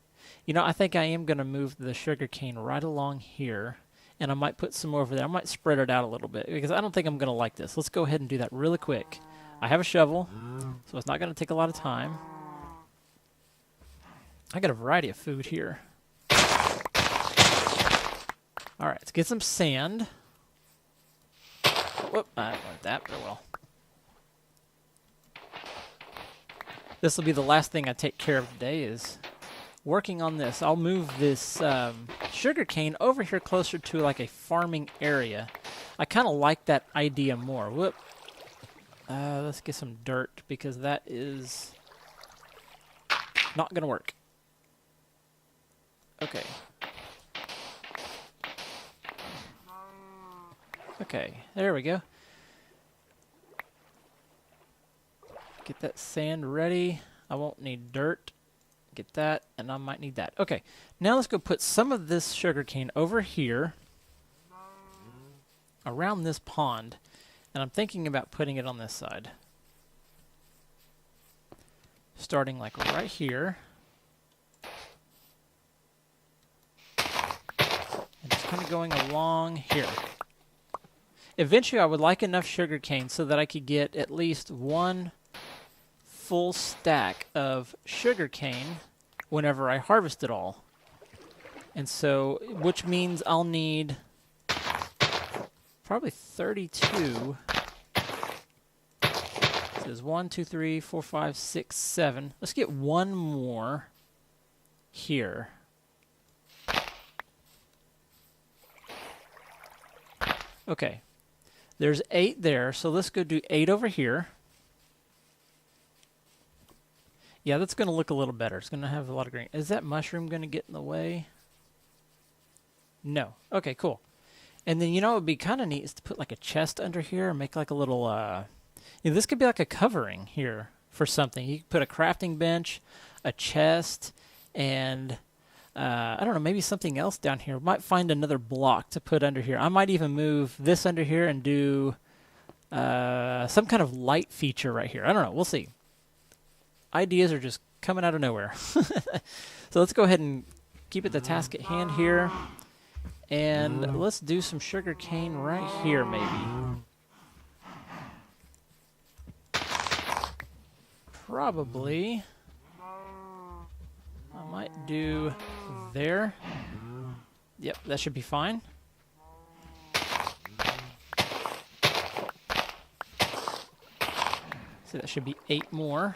I think I am going to move the sugarcane right along here, and I might put some over there. I might spread it out a little bit because I don't think I'm going to like this. Let's go ahead and do that really quick. I have a shovel, so it's not going to take a lot of time. I got a variety of food here. All right, let's get some sand. Whoop, I don't want that very well. This will be the last thing I take care of today is working on this. I'll move this sugar cane over here closer to like a farming area. I kind of like that idea more. Whoop. Let's get some dirt because that is not going to work. Okay. Okay, there we go. Get that sand ready. I won't need dirt Get that, and I might need that. Okay, now let's go put some of this sugarcane over here around this pond, and I'm thinking about putting it on this side. Starting like right here. And just kind of going along here. Eventually I would like enough sugarcane so that I could get at least one full stack of sugarcane whenever I harvest it all. And so, which means I'll need probably 32. It says 1, 2, 3, 4, 5, 6, 7. Let's get one more here. Okay. There's 8 there, so let's go do 8 over here. Yeah, that's going to look a little better. It's going to have a lot of green. Is that mushroom going to get in the way? No. Okay, cool. And then, you know, it would be kind of neat is to put like a chest under here and make like a little, you know, this could be like a covering here for something. You could put a crafting bench, a chest, and I don't know, maybe something else down here. We might find another block to put under here. I might even move this under here and do some kind of light feature right here. I don't know. We'll see. Ideas are just coming out of nowhere. So let's go ahead and keep it the task at hand here. And let's do some sugar cane right here, maybe. Probably. I might do there. Yep, that should be fine. So that should be 8 more.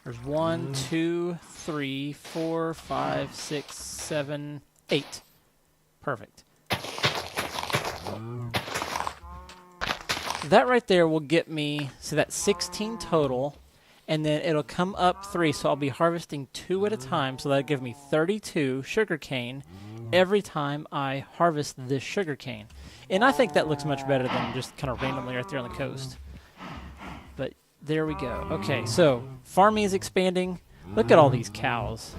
There's 1, 2, 3, 4, 5, 6, 7, 8. Perfect. That right there will get me, so that's 16 total, and then it'll come up 3, so I'll be harvesting 2 at a time, so that'll give me 32 sugarcane every time I harvest this sugarcane. And I think that looks much better than just kind of randomly right there on the coast. But there we go. Okay, so farming is expanding. Look at all these cows.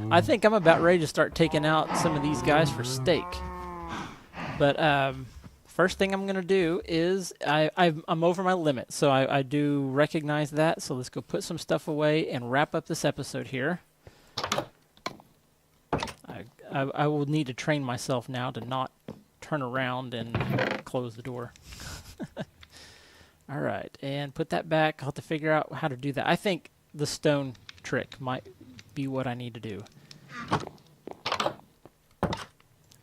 I think I'm about ready to start taking out some of these guys for steak. But first thing I'm going to do is I'm over my limit, so I do recognize that. So let's go put some stuff away and wrap up this episode here. I will need to train myself now to not turn around and close the door. All right, and put that back. I'll have to figure out how to do that. I think the stone trick might be what I need to do.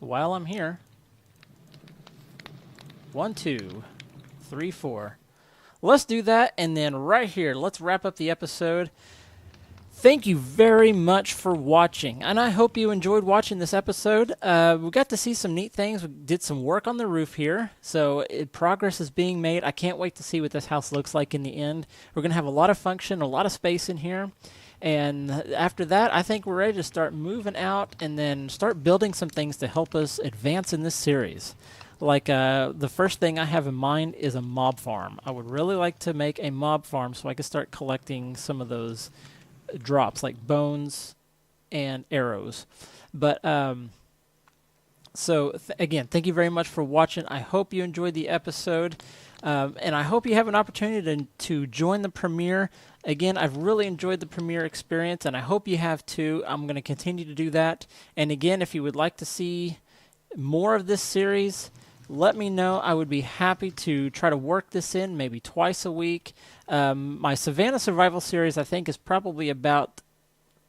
While I'm here, 1, 2, 3, 4. Let's do that, and then right here, let's wrap up the episode. Thank you very much for watching, and I hope you enjoyed watching this episode. We got to see some neat things. We did some work on the roof here, so progress is being made. I can't wait to see what this house looks like in the end. We're going to have a lot of function, a lot of space in here, and after that, I think we're ready to start moving out and then start building some things to help us advance in this series. Like the first thing I have in mind is a mob farm. I would really like to make a mob farm so I can start collecting some of those drops like bones and arrows. But so again, thank you very much for watching. I hope you enjoyed the episode, and I hope you have an opportunity to join the premiere. Again, I've really enjoyed the premiere experience, and I hope you have too. I'm going to continue to do that. And again, if you would like to see more of this series, let me know. I would be happy to try to work this in maybe twice a week. My Savannah Survival series, I think, is probably about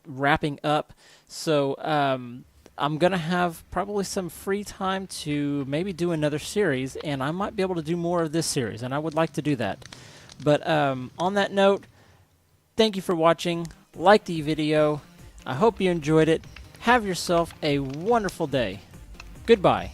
wrapping up. So I'm going to have probably some free time to maybe do another series, and I might be able to do more of this series, and I would like to do that. But on that note, thank you for watching. Like the video. I hope you enjoyed it. Have yourself a wonderful day. Goodbye.